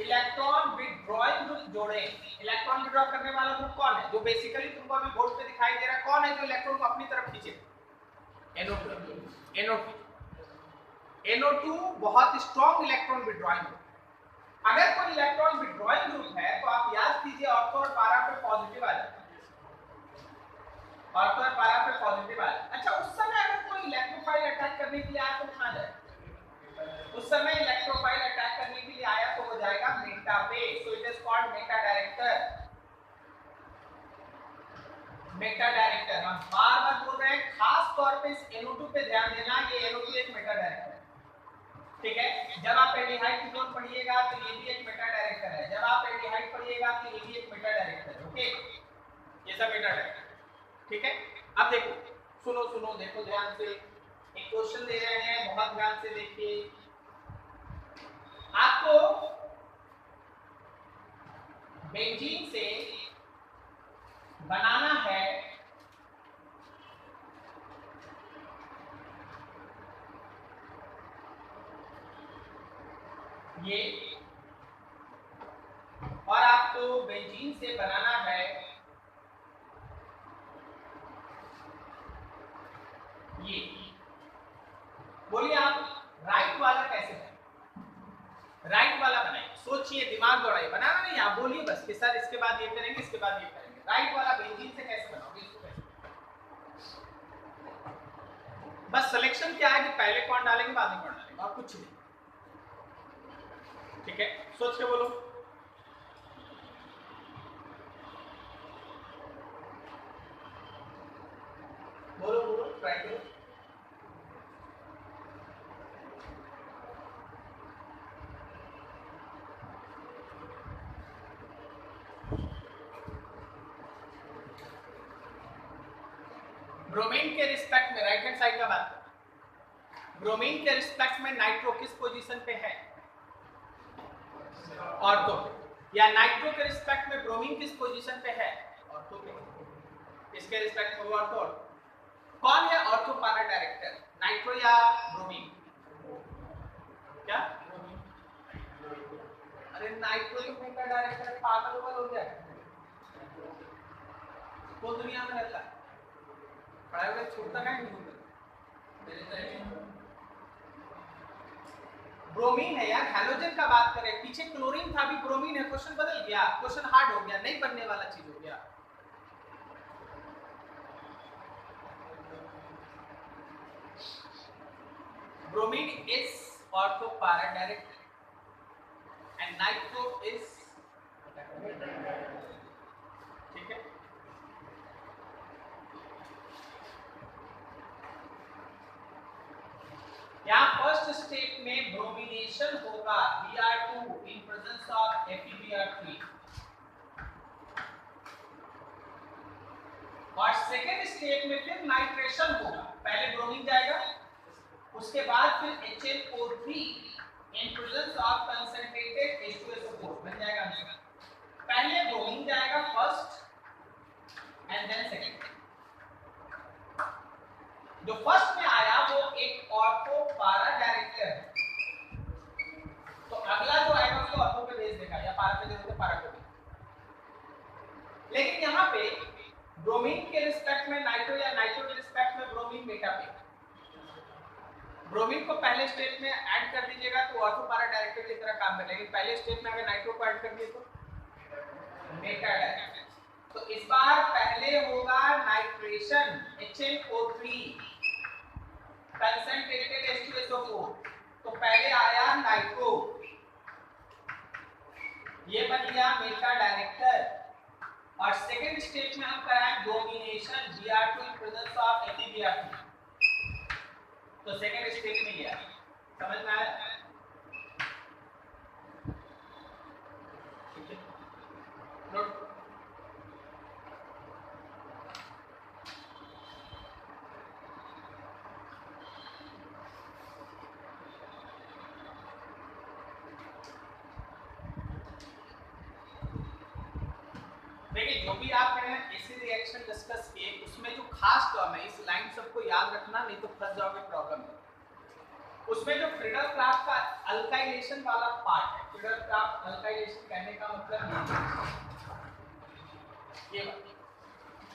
इलेक्ट्रॉन विड्रॉइंग ग्रुप जोड़े, इलेक्ट्रॉन विड्रॉ करने वाला ग्रुप कौन है, जो बेसिकली तुमको अभी बोर्ड पे दिखाई दे रहा है, कौन है जो इलेक्ट्रॉन को अपनी तरफ खींचे? NO2। NO2 बहुत स्ट्रॉन्ग इलेक्ट्रॉन विड्रॉइंग ग्रुप। अगर कोई इलेक्ट्रॉन विड्रॉइंग ग्रुप है तो आप याद कीजिए ऑर्थो और पारा पे पॉजिटिव आ जाए, ऑर्थो और पारा पे पॉजिटिव आ जाए। अच्छा, उस समय अगर कोई इलेक्ट्रोफाइल अटैक करने के लिए आया तो कहां जाए? उस समय इलेक्ट्रोफाइल अटैक करने के लिए आया तो वो जाएगा मेटा पे, so it is called Meta director. Meta director हम बार बार बोल रहे हैं, खास तौर पे इस NO2 पे ध्यान देना, ये NO2 एक मेटा डायरेक्टर है, ठीक है? जब आप एल्डिहाइड कीटोन पढ़िएगा तो ये भी एक मेटा डायरेक्टर है, जब आप एल्डिहाइड पढ़िएगा तो ये भी एक मेटा डायरेक्टर है, ओके? ये सब मेटा डायरेक्टर, ठीक है? अब देखो, सुनो सुनो, देखो ध्यान से, एक क्वेश्चन दे रहे हैं, बहुत ध्यान से देखिए। आपको बेंजीन से बनाना है ये, और आपको बेंजीन से बनाना है ये। बोलिए आप राइट वाला कैसे बनाए? राइट वाला बनाइए, सोचिए, दिमाग दौड़ाइए, बनाना नहीं, आप बोलिए बस कि सर इसके बाद ये करेंगे, इसके बाद ये करेंगे। राइट वाला बेंजीन से कैसे बनाओगे इसको? कैसे? बस सिलेक्शन क्या है कि पहले कौन डालेंगे बाद में कौन डालेंगे, और कुछ नहीं, ठीक है? सोच के बोलो। बोलो बोलो, ट्राई करो। ब्रोमीन के रिस्पेक्ट में, राइट हैंड साइड का बात करें, ब्रोमीन के रिस्पेक्ट में नाइट्रो किस पोजीशन पे है? ऑर्थो। या नाइट्रो के रिस्पेक्ट में ब्रोमीन किस पोजीशन पे है? ऑर्थो पे। इसके रिस्पेक्ट में ऑर्थो। कौन है ऑर्थो पारा डायरेक्टर, नाइट्रो या ब्रोमीन? क्या? अरे नाइट्रो तो मेटा डायरेक्टर है, पागल हो गया, वो दुनिया में रहता है, पढ़ाई में छूटता नहीं है। ब्रोमीन है यार, हैलोजन का बात करें, पीछे क्लोरीन था, अभी ब्रोमीन है, क्वेश्चन बदल गया, क्वेश्चन हार्ड हो गया, नहीं बनने वाला चीज हो गया। ब्रोमीन इज ऑर्थो पारा डायरेक्टर एंड नाइट्रो इज, ठीक है? यहाँ फर्स्ट स्टेप में ब्रोमिनेशन होगा Br2 in presence of FeBr3, और सेकेंड स्टेप में फिर नाइट्रेशन होगा, पहले ब्रोमीन जाएगा, उसके बाद फिर HNO3 in presence of concentrated H2SO4 बन जाएगा आंसर। पहले ब्रोमीन जाएगा फर्स्ट एंड देन सेकेंड। जो फर्स्ट में आया वो एक ऑर्थो पारा डायरेक्टर है, तो अगला जो आएगा उसको ऑर्थो पे भेज देगा, या पारा पे भेज पारा पे। लेकिन यहाँ पे ब्रोमीन के रिस्पेक्ट में नाइट्रो, या नाइट्रो के रिस्पेक्ट में ब्रोमीन मेटा पे, ब्रोमीन को पहले पहले स्टेप में ऐड कर दीजिएगा तो ऑर्थो पैरा डायरेक्टर की तरह काम करेगा, लेकिन पहले स्टेप में अगर नाइट्रो को ऐड कर दिए तो मेटा डायरेक्टर। तो इस बार पहले होगा नाइट्रेशन HNO3 कंसंट्रेटेड H2SO4, तो पहले आया नाइट्रो, ये बन गया मेटा डायरेक्टर। और सेकंड स्टेप में हम कराएं domination Br2 in presence of FeBr2, तो सेकंड स्टेप में गया, समझ में आया? ठीक है, नोट। देखिए जो भी आप कह रहे हैं एसिड रिएक्शन डिस्कस किए, उसमें जो खास टर्म है, इस लाइन सबको याद रखना, नहीं तो फंस जाओगे प्रॉब्लम में। उसमें जो फ्रीडल क्राफ्ट का अल्काइलेशन वाला पार्ट है, फ्रीडल क्राफ्ट अल्काइलेशन कहने का मतलब ये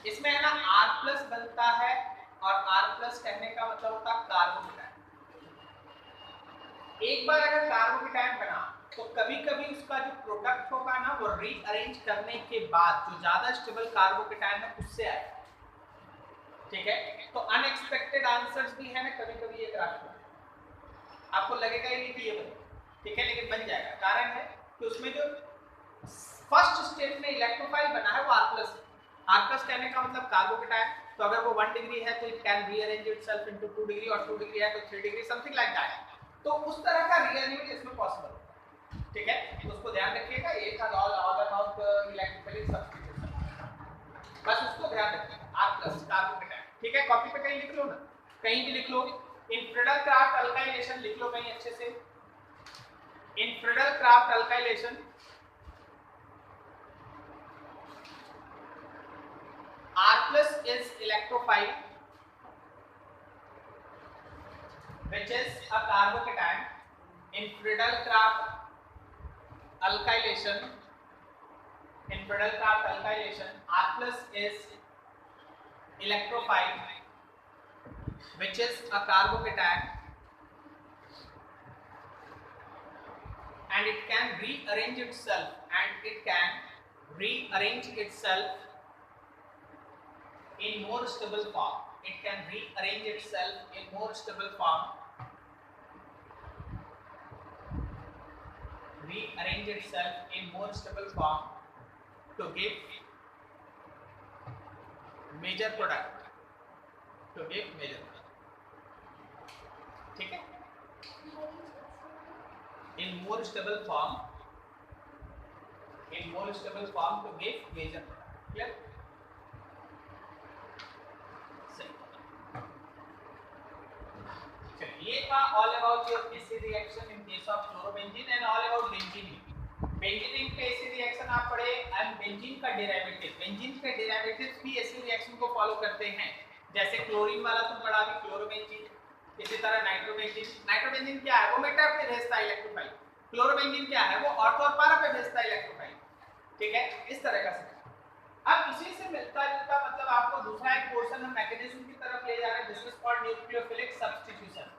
इसमें है ना R+ बनता है, और R+ कहने का मतलब होता है कार्बोकेटाइन। एक बार अगर कार्बोकेटाइन बना तो कभी-कभी उसका जो प्रोडक्ट होगा ना वो रीअरेंज करने के बाद जो ज्यादा स्टेबल कार्बोकेटाइन है उससे आएगा, ठीक है? तो अनएक्सपेक्टेड आंसर्स भी है ना कभी-कभी ये क्राफ्ट, आपको लगेगा ही नहीं कि ये बने, ठीक है, लेकिन बन जाएगा। कारण है कि उसमें जो फर्स्ट स्टेप में इलेक्ट्रोफाइल बना है वो R+ है। R+ कहने का मतलब कार्बोकेटाइन, तो अगर वो 1 डिग्री है तो it can rearrange itself into 2 degree, और 2 डिग्री है तो 3 डिग्री, समथिंग लाइक दैट। तो उस तरह का रीअरेंजमेंट इसमें पॉसिबल है, ठीक है? तो उसको ध्यान रखिएगा, ये था ऑल अबाउट इलेक्ट्रोफिलिक सब्स्टिट्यूशन, बस उसको ध्यान रखिएगा। R+ कार्बोकेटाइन, ठीक है? कॉपी पे कहीं लिख लो ना, कहीं भी लिख लो। इन फ्रीडल क्राफ्ट अल्काइलेशन लिख लो कहीं अच्छे से, in Friedel Crafts alkylation R+ is electrophile which is a carbocation. In Friedel-Crafts alkylation, R+ is electrophile which is a carbocation, and it can rearrange itself in more stable form. It can rearrange itself in more stable form. To give major product. ठीक है? In more stable form to give major product. Clear? ये था all about your acid reaction in case of chlorobenzene and all about benzene. Benzene के acid reaction आप पढ़े, and benzene का derivative, benzene के derivatives भी एसिड रिएक्शन को follow करते हैं। जैसे क्लोरीन वाला तुम पढ़ा भी, क्लोरोबेंजीन, इसी तरह नाइट्रोबेंजीन। नाइट्रोबेंजीन क्या है? वो मेटा पे भेजता है इलेक्ट्रोफाइल। क्लोरोबेंजीन क्या है? वो ऑर्थो और पैरा पे भेजता है इलेक्ट्रोफाइल, ठीक है? इस तरह का। अब इसी से मिलता जुलता मतलब आपको दूसरा एक पोर्शन हम मैकेनिज्म की तरफ ले जा रहे हैं, this is called nucleophilic substitution.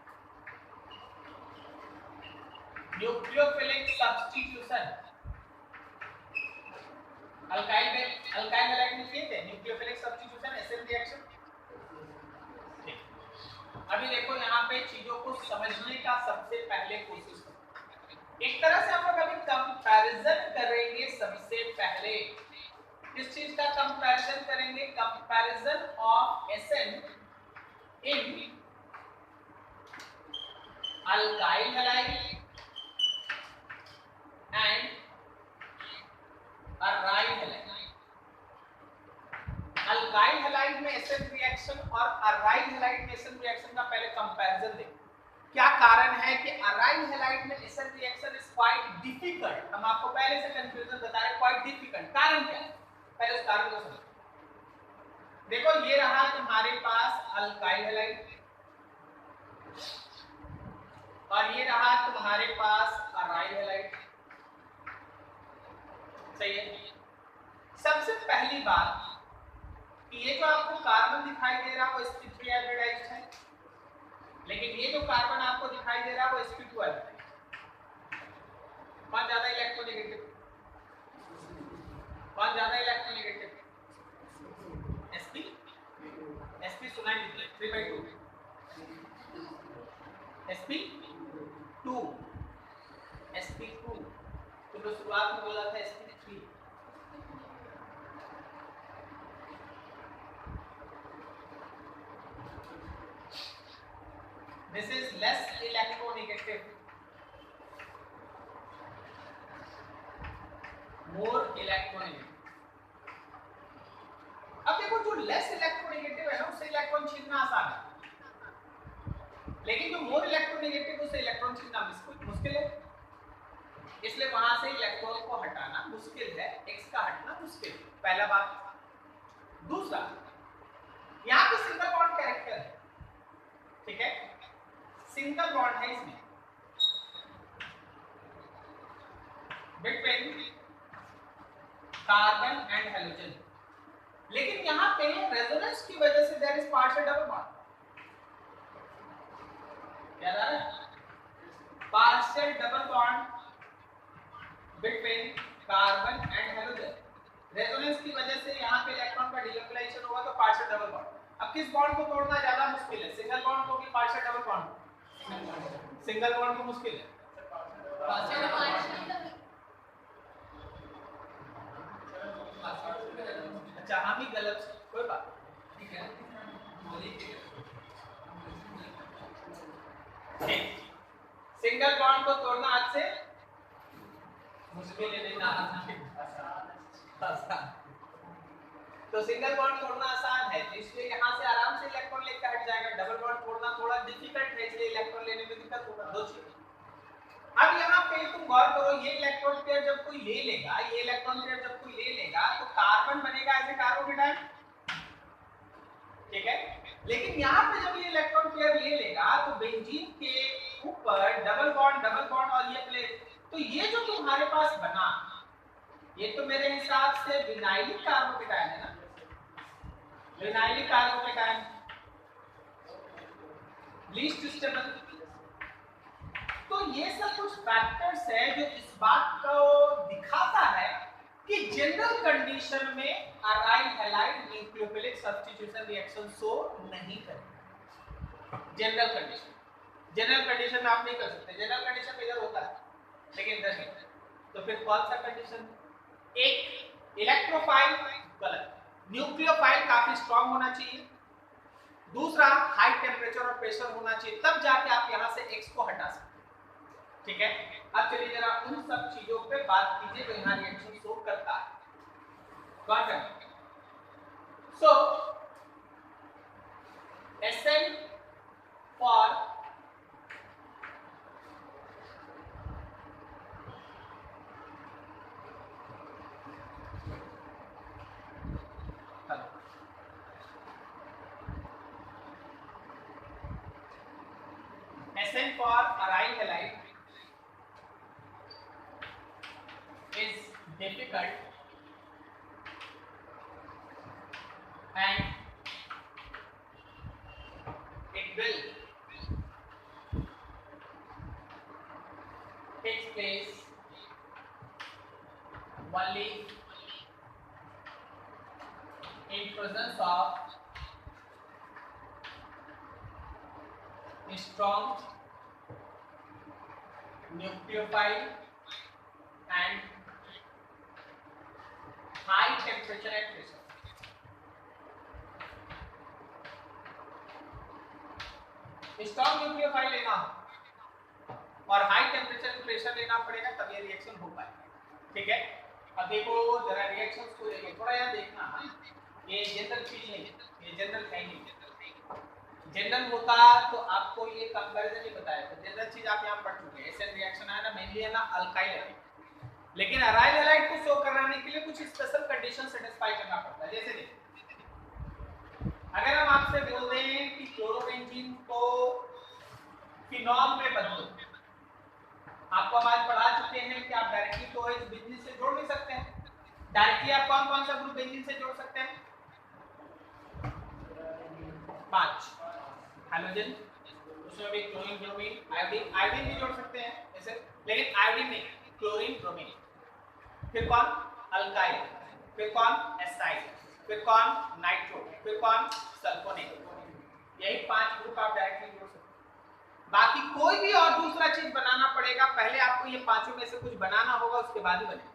Alkyl halide में किए थे न्यूक्लियोफिलिक सब्स्टिट्यूशन एसिड रिएक्शन। अभी देखो यहाँ पे चीजों को समझने का सबसे पहले कोशिश करो। एक तरह से हम लोग अभी कंपैरिजन करेंगे। सबसे पहले किस चीज का कंपैरिजन करेंगे? Comparison of acid in alkyl halide and aryl halide. Alkyl halide में एसिड रिएक्शन और अराइल हैलाइड में एसिड रिएक्शन का पहले कंपैरिजन देखो। क्या कारण है कि अराइल हैलाइड में acid reaction is quite difficult. हम आपको पहले से कंफ्यूजन बता रहे हैं, क्वाइट डिफिकल्ट। कारण क्या है? पहले उस कारण को समझो। देखो ये रहा तुम्हारे पास अल्काइल हैलाइड और ये रहा तुम्हारे पास अराइल हैलाइड, सही है? सबसे पहली बात, ये जो आपको कार्बन दिखाई दे रहा है वो sp3 हाइब्रिडाइज्ड है, लेकिन ये जो कार्बन आपको दिखाई दे रहा है वो sp2 है। कौन ज्यादा इलेक्ट्रोनेगेटिव? कौन ज्यादा इलेक्ट्रोनेगेटिव? sp sp सुनाई दीजिए 3/2 sp2 sp2 तो शुरुआत में बोला था sp3। This is less electronegative, more electronegative। अब देखो जो लेस इलेक्ट्रोनेगेटिव है ना उससे इलेक्ट्रॉन छीनना आसान है, लेकिन जो मोर इलेक्ट्रोनेगेटिव उससे इलेक्ट्रॉन छीनना मुश्किल है, इसलिए वहां से इलेक्ट्रॉन को हटाना मुश्किल है, x का हटना मुश्किल है, पहला बात। दूसरा, यहाँ पे सिंगल बॉन्ड कैरेक्टर है, ठीक है, सिंगल बॉन्ड है इसमें बिटवीन कार्बन एंड हेलोजन, लेकिन यहाँ पे रेजोनेंस की वजह से there is partial double bond. क्या आ रहा है? Partial double bond between carbon and halogen. Resonance की वजह से यहाँ पे इलेक्ट्रॉन का डिलोकलाइजेशन होगा तो पार्शियल डबल बॉन्ड। अब किस बॉन्ड को तोड़ना ज्यादा मुश्किल है, सिंगल बॉन्ड को कि partial double bond? Single bond को मुश्किल है। अच्छा हम ही गलत, कोई बात ठीक है। सिंगल बॉन्ड को तोड़ना आज से मुश्किल है, लेना आसान। तो सिंगल बॉन्ड तोड़ना आसान है, इसलिए यहाँ से आराम से इलेक्ट्रॉन लेकर हट जाएगा। डबल बॉन्ड तोड़ना थोड़ा डिफिकल्ट है, इसलिए इलेक्ट्रॉन लेने में दिक्कत होगा। दो चीजें। अब यहाँ पे तुम गौर करो, ये इलेक्ट्रॉन पेयर जब कोई ले लेगा, ये इलेक्ट्रॉन पेयर जब कोई ले लेगा तो कार्बन बनेगा एज ए कार्बोकेटायन, ठीक है। लेकिन यहाँ पे जब ये इलेक्ट्रॉन पेयर ले लेगा तो बेंजीन के ऊपर डबल बॉन्ड और ये प्लेट, तो ये जो तुम्हारे पास बना, ये तो मेरे हिसाब से विनाइलिक कार्बोकेटायन है ना, विनाइलिक कार्बोकेटायन लीस्ट स्टेबल। तो ये सब कुछ फैक्टर्स है जो इस बात को दिखाता है कि जनरल कंडीशन में aryl halide nucleophilic substitution reaction show नहीं करेगा। जनरल कंडीशन में आप नहीं कर सकते, जनरल कंडीशन में इधर होता है लेकिन इधर नहीं। तो फिर कौन सा कंडीशन? एक, इलेक्ट्रोफाइल गलत, न्यूक्लियोफाइल काफी स्ट्रांग होना चाहिए। दूसरा, हाई टेम्परेचर और प्रेशर होना चाहिए, तब जाके आप यहां से एक्स को हटा सकते, ठीक है। अब चलिए जरा उन सब चीजों पे बात कीजिए जो यहाँ रिएक्शन शो करता है। कौन? सो SN for SN for aryl halide is difficult and it will take place only in presence of strong nucleophile and high temperature and pressure। Strong nucleophile लेना और हाई टेम्परेचर एंड प्रेशर लेना पड़ेगा, तब ये reaction हो पाएगा, ठीक है। अब देखो जरा रिएक्शंस को देखिए, थोड़ा यहाँ देखना, ये जनरल चीज नहीं, ये जनरल है नहीं। जनरल होता तो आपको ये कंपैरिजन नहीं बताया, तो जनरल चीज आप यहाँ पढ़ चुके हैं। एसिड रिएक्शन है ना, मेनली है ना अल्काइल है, लेकिन अराइल हैलाइड को शो कराने के लिए कुछ स्पेशल कंडीशन सेटिस्फाई करना पड़ता है। जैसे देखिए, अगर हम आपसे बोल दें कि क्लोरोबेंजीन को फिनॉल में बदलो, आपको हम आज पढ़ा चुके हैं कि आप डायरेक्टली क्लोरीन बेंजीन से जोड़ नहीं सकते हैं। डायरेक्टली आप कौन कौन सा ग्रुप बेंजीन से जोड़ सकते हैं? 5 हाइड्रोजन, उसमें फिर क्लोरीन ब्रोमीन आयोडीन, आयोडीन भी जोड़ सकते हैं ऐसे, लेकिन आयोडीन नहीं, क्लोरीन ब्रोमीन। फिर कौन? अल्काइल। फिर कौन? एसाइड। फिर कौन? नाइट्रो। फिर कौन? सल्फोनेट। यही 5 ग्रुप आप डायरेक्टली जोड़ सकते हैं। बाकी कोई भी और दूसरा चीज बनाना पड़ेगा, पहले आपको ये पांचों में से कुछ बनाना होगा, उसके बाद ही बनेगा।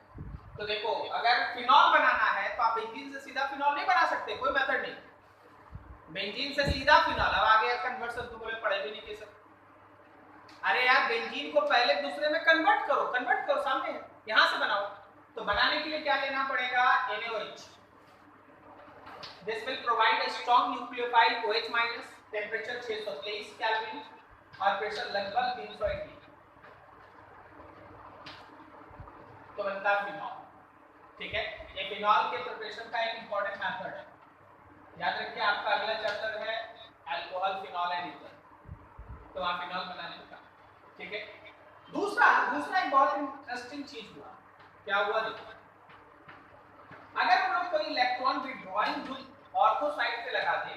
तो देखो, अगर फिनॉल बनाना है तो आप बेंजीन से सीधा फिनॉल नहीं बना सकते, कोई मेथड नहीं। बेंजीन से सीधा फिनॉल, अब आगे कन्वर्सन तुम लोग पढ़े भी नहीं के सकते। अरे यार, बेंजीन को पहले दूसरे में कन्वर्ट करो, सामने है, यहां से बनाओ। तो बनाने के लिए क्या लेना पड़ेगा? NaOH। This will provide a strong nucleophile OH-, temperature 623 kelvin और प्रेशर लगभग 380। तो बनता है फिनॉल। ठीक है, ये फिनॉल के प्रिपरेशन का एक इंपॉर्टेंट मेथड है। याद रखिए, आपका अगला चैप्टर है अल्कोहल, फिनॉल एंड ईथर, तो वहां फिनॉल बनाने का। ठीक है, दूसरा एक बहुत इंटरेस्टिंग चीज हुआ। क्या हुआ? देखो, अगर हम लोग कोई electron withdrawing group ortho side पे लगा दे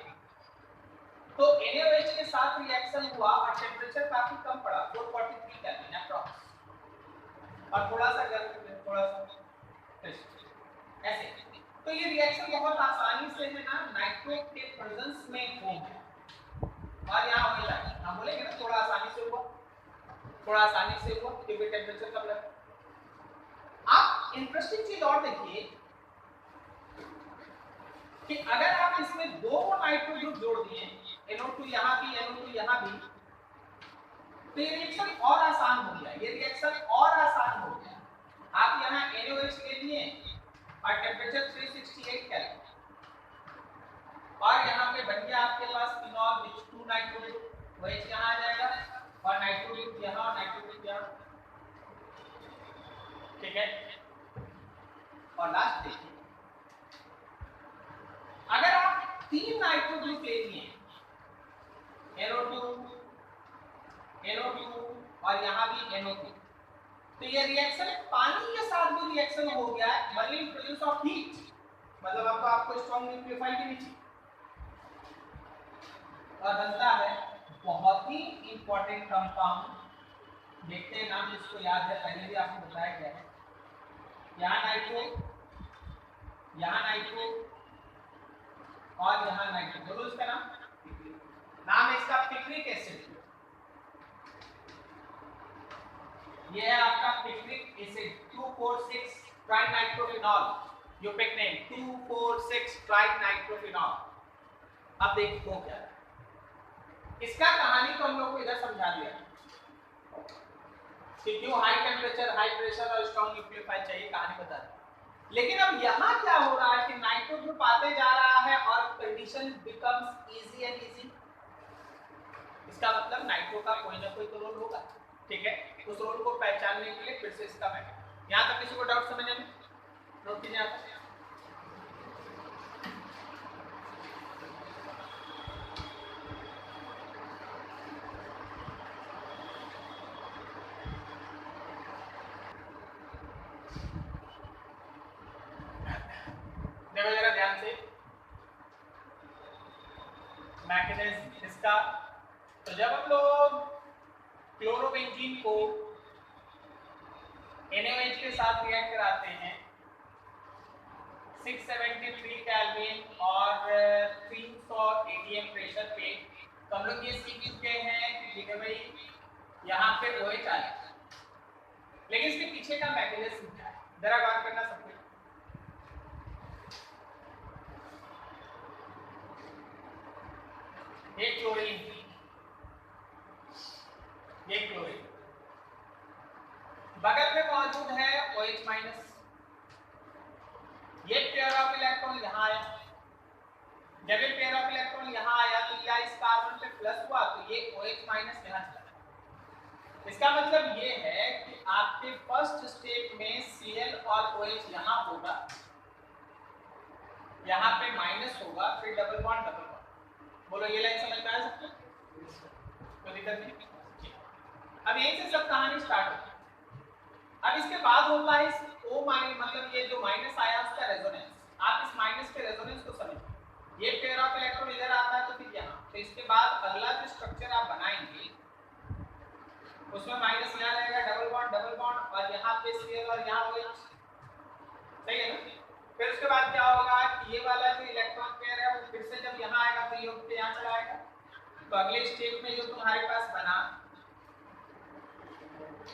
तो NaOH के साथ रिएक्शन हुआ और टेंपरेचर काफी कम पड़ा, 443 केल्विन अप्रॉक्स, और थोड़ा सा गर्म, थोड़ा सा ऐसे। तो ये रिएक्शन बहुत आसानी से है ना नाइट्रो के प्रेजेंस में हो गया और यहाँ हो जाएगा। हम बोलेंगे ना थोड़ा आसानी से हुआ, क्योंकि टेंपरेचर कम लगा। आप इंटरेस्टिंग चीज और देखिए कि अगर आप इसमें 2 नाइट्रो ग्रुप जोड़ दिए, NO2 यहाँ भी, NO2 यहाँ भी, तो ये रिएक्शन और आसान हो गया। आप यहाँ NaOH ले लिए और टेंपरेचर 368 केल्विन, और यहाँ पे बन गया आपके पास फिनॉल विच 2 नाइट्रो ग्रुप, OH यहाँ आ जाएगा और नाइट्रो ग्रुप यहाँ और नाइट्रो ग्रुप यहाँ। ठीक है, और लास्ट देखिए, अगर आप 3 नाइट्रो ग्रुप ले लिए, NO2 और यहाँ भी NO2, तो ये रिएक्शन पानी के साथ भी रिएक्शन हो गया है, only in presence of heat, मतलब आपको स्ट्रॉन्ग न्यूक्लियोफाइल के नीचे, और बनता है बहुत ही इंपॉर्टेंट कंपाउंड। देखते हैं नाम, जिसको याद है, पहले भी आपको बताया गया है। यहाँ नाइट्रो और यहाँ नाइट्रो, बोलो इसका नाम है इसका पिक्रिक एसिड। ये है आपका picric acid, 2,4,6 trinitrophenol, IUPAC name 2,4,6 trinitrophenol. अब देखो क्या है इसका कहानी, तो हम लोग को इधर समझा दिया कि क्यों हाई टेम्परेचर, हाई प्रेशर और स्ट्रॉन्ग न्यूक्लियोफाइल चाहिए, कहानी बता दी। लेकिन अब यहाँ क्या हो रहा है कि नाइट्रो ग्रुप आते जा रहा है और condition becomes easy and easy. इसका मतलब नाइट्रो का कोई ना कोई तो रोल होगा। ठीक है, उस रोल को पहचानने के लिए फिर से इसका मैटर। यहाँ तक किसी को डाउट समझ में? नोट कीजिए आप। देखो जरा ध्यान से मैकेनिज्म इसका। तो जब हम लोग क्लोरोबेंजीन को NaOH के साथ रिएक्ट कराते हैं 673 केल्विन और 300 atm प्रेशर पे, तो हम लोग ये सीख चुके हैं कि भाई यहाँ पे OH आ जाए, लेकिन इसके पीछे का मैकेनिज्म क्या है जरा गौर करना सब कुछ। ये क्लोरीन, ये क्लोरीन, बगल में मौजूद है OH-, ये पेयर ऑफ इलेक्ट्रॉन यहाँ आया, जब ये पेयर ऑफ इलेक्ट्रॉन यहाँ आया तो क्या इस कार्बन पे प्लस हुआ, तो ये OH- यहाँ चला। इसका मतलब ये है कि आपके फर्स्ट स्टेप में Cl और OH यहाँ होगा, यहाँ पे माइनस होगा, फिर डबल बॉन्ड। बोलो ये लाइन समझ में आ सकती है? कोई दिक्कत नहीं। अब यहीं से सब कहानी स्टार्ट होती है। अब इसके बाद होता है O-, मतलब ये जो माइनस आया उसका रेजोनेंस। आप इस माइनस के रेजोनेंस को समझिए। ये पेयर ऑफ इलेक्ट्रॉन इधर आता है तो फिर यहाँ, तो इसके बाद अगला जो स्ट्रक्चर आप बनाएंगे उसमें माइनस यहाँ रहेगा, डबल बॉन्ड और यहाँ पे Cl और यहाँ OH, सही है ना। फिर उसके बाद क्या होगा कि ये वाला जो इलेक्ट्रॉन पेयर है वो फिर से जब यहाँ आएगा तो ये उठ के यहाँ चला आएगा। तो अगले स्टेप में जो तुम्हारे पास बना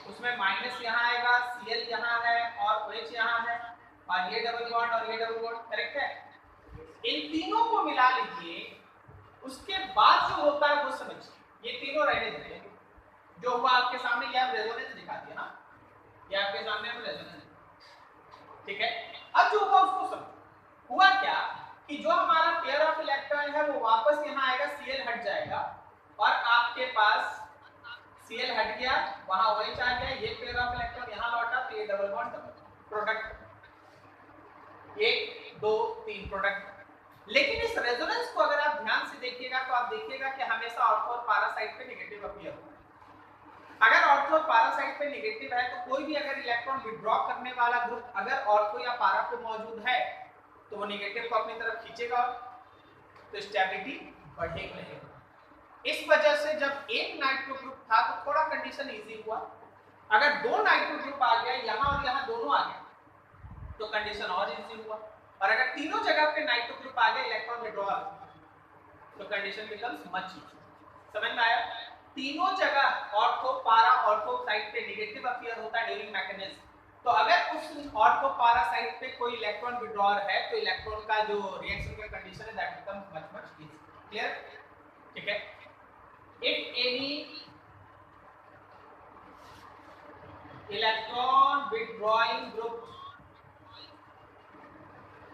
उसमें माइनस यहाँ आएगा, Cl यहाँ है और OH यहाँ है और ये डबल बॉन्ड और ये डबल बॉन्ड, करेक्ट है। इन तीनों को मिला लीजिए, उसके बाद जो होता है वो समझिए। ये तीनों रहने देते हैं, जो हुआ आपके सामने ये आप रेजोनेंस दिखा दिया ना, ये आपके सामने हम रेजोनेंस, ठीक है। अब जो हुआ उसको समझो। हुआ क्या कि जो हमारा पेयर ऑफ इलेक्ट्रॉन है वो वापस यहाँ आएगा, Cl हट जाएगा और आपके पास Cl हट गया, वहां OH आ गया, ये पेयर ऑफ इलेक्ट्रॉन यहाँ लौटा, तो ये डबल बॉन्ड प्रोडक्ट, 1 2 3 प्रोडक्ट। लेकिन इस रेजोनेंस को अगर आप ध्यान से देखिएगा तो आप देखिएगा कि हमेशा ऑर्थो और पारा साइड पे नेगेटिव अपीयर होता है। अगर ऑर्थो और पारा साइड पे नेगेटिव है तो कोई भी अगर इलेक्ट्रॉन विड्रॉ करने वाला ग्रुप अगर ऑर्थो या पारा पे मौजूद है तो वो नेगेटिव को अपनी तरफ खींचेगा, तो स्टेबिलिटी बढ़ेगी नहीं। इस वजह से जब एक नाइट्रो ग्रुप था तो थोड़ा कंडीशन इजी हुआ। अगर 2 नाइट्रो ग्रुप आ गया, यहाँ और यहाँ दोनों आ गए, तो कंडीशन और इजी हुआ। और अगर तीनों जगह पे नाइट्रो ग्रुप आ गए इलेक्ट्रॉन विड्रॉल, तो कंडीशन बिकम्स मच इजी। समझ में आया? तीनों जगह ऑर्थो पारा ऑर्थो साइड पे नेगेटिव अपीयर होता है ड्यूरिंग मैकेनिज्म। तो अगर उस ऑर्थो पारा साइड पे कोई इलेक्ट्रॉन विड्रॉल है तो इलेक्ट्रॉन का जो रिएक्शन का कंडीशन है that becomes much easy. Clear? ठीक है। If any electron withdrawing group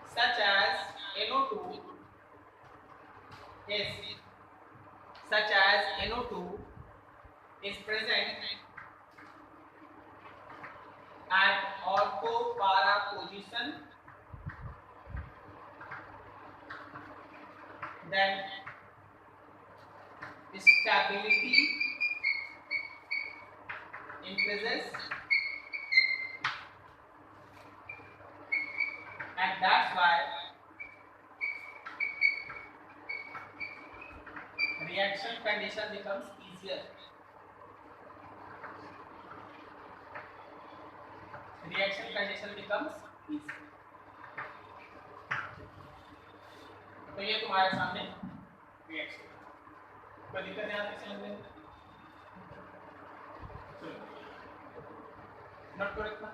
such as NO2 is present at ortho para position, then stability increases, and that's why reaction condition becomes easier. Reaction condition becomes easy. तो ये तुम्हारे सामने reaction, कोई दिक्कत नहीं आती समझने में? नोट करो इतना।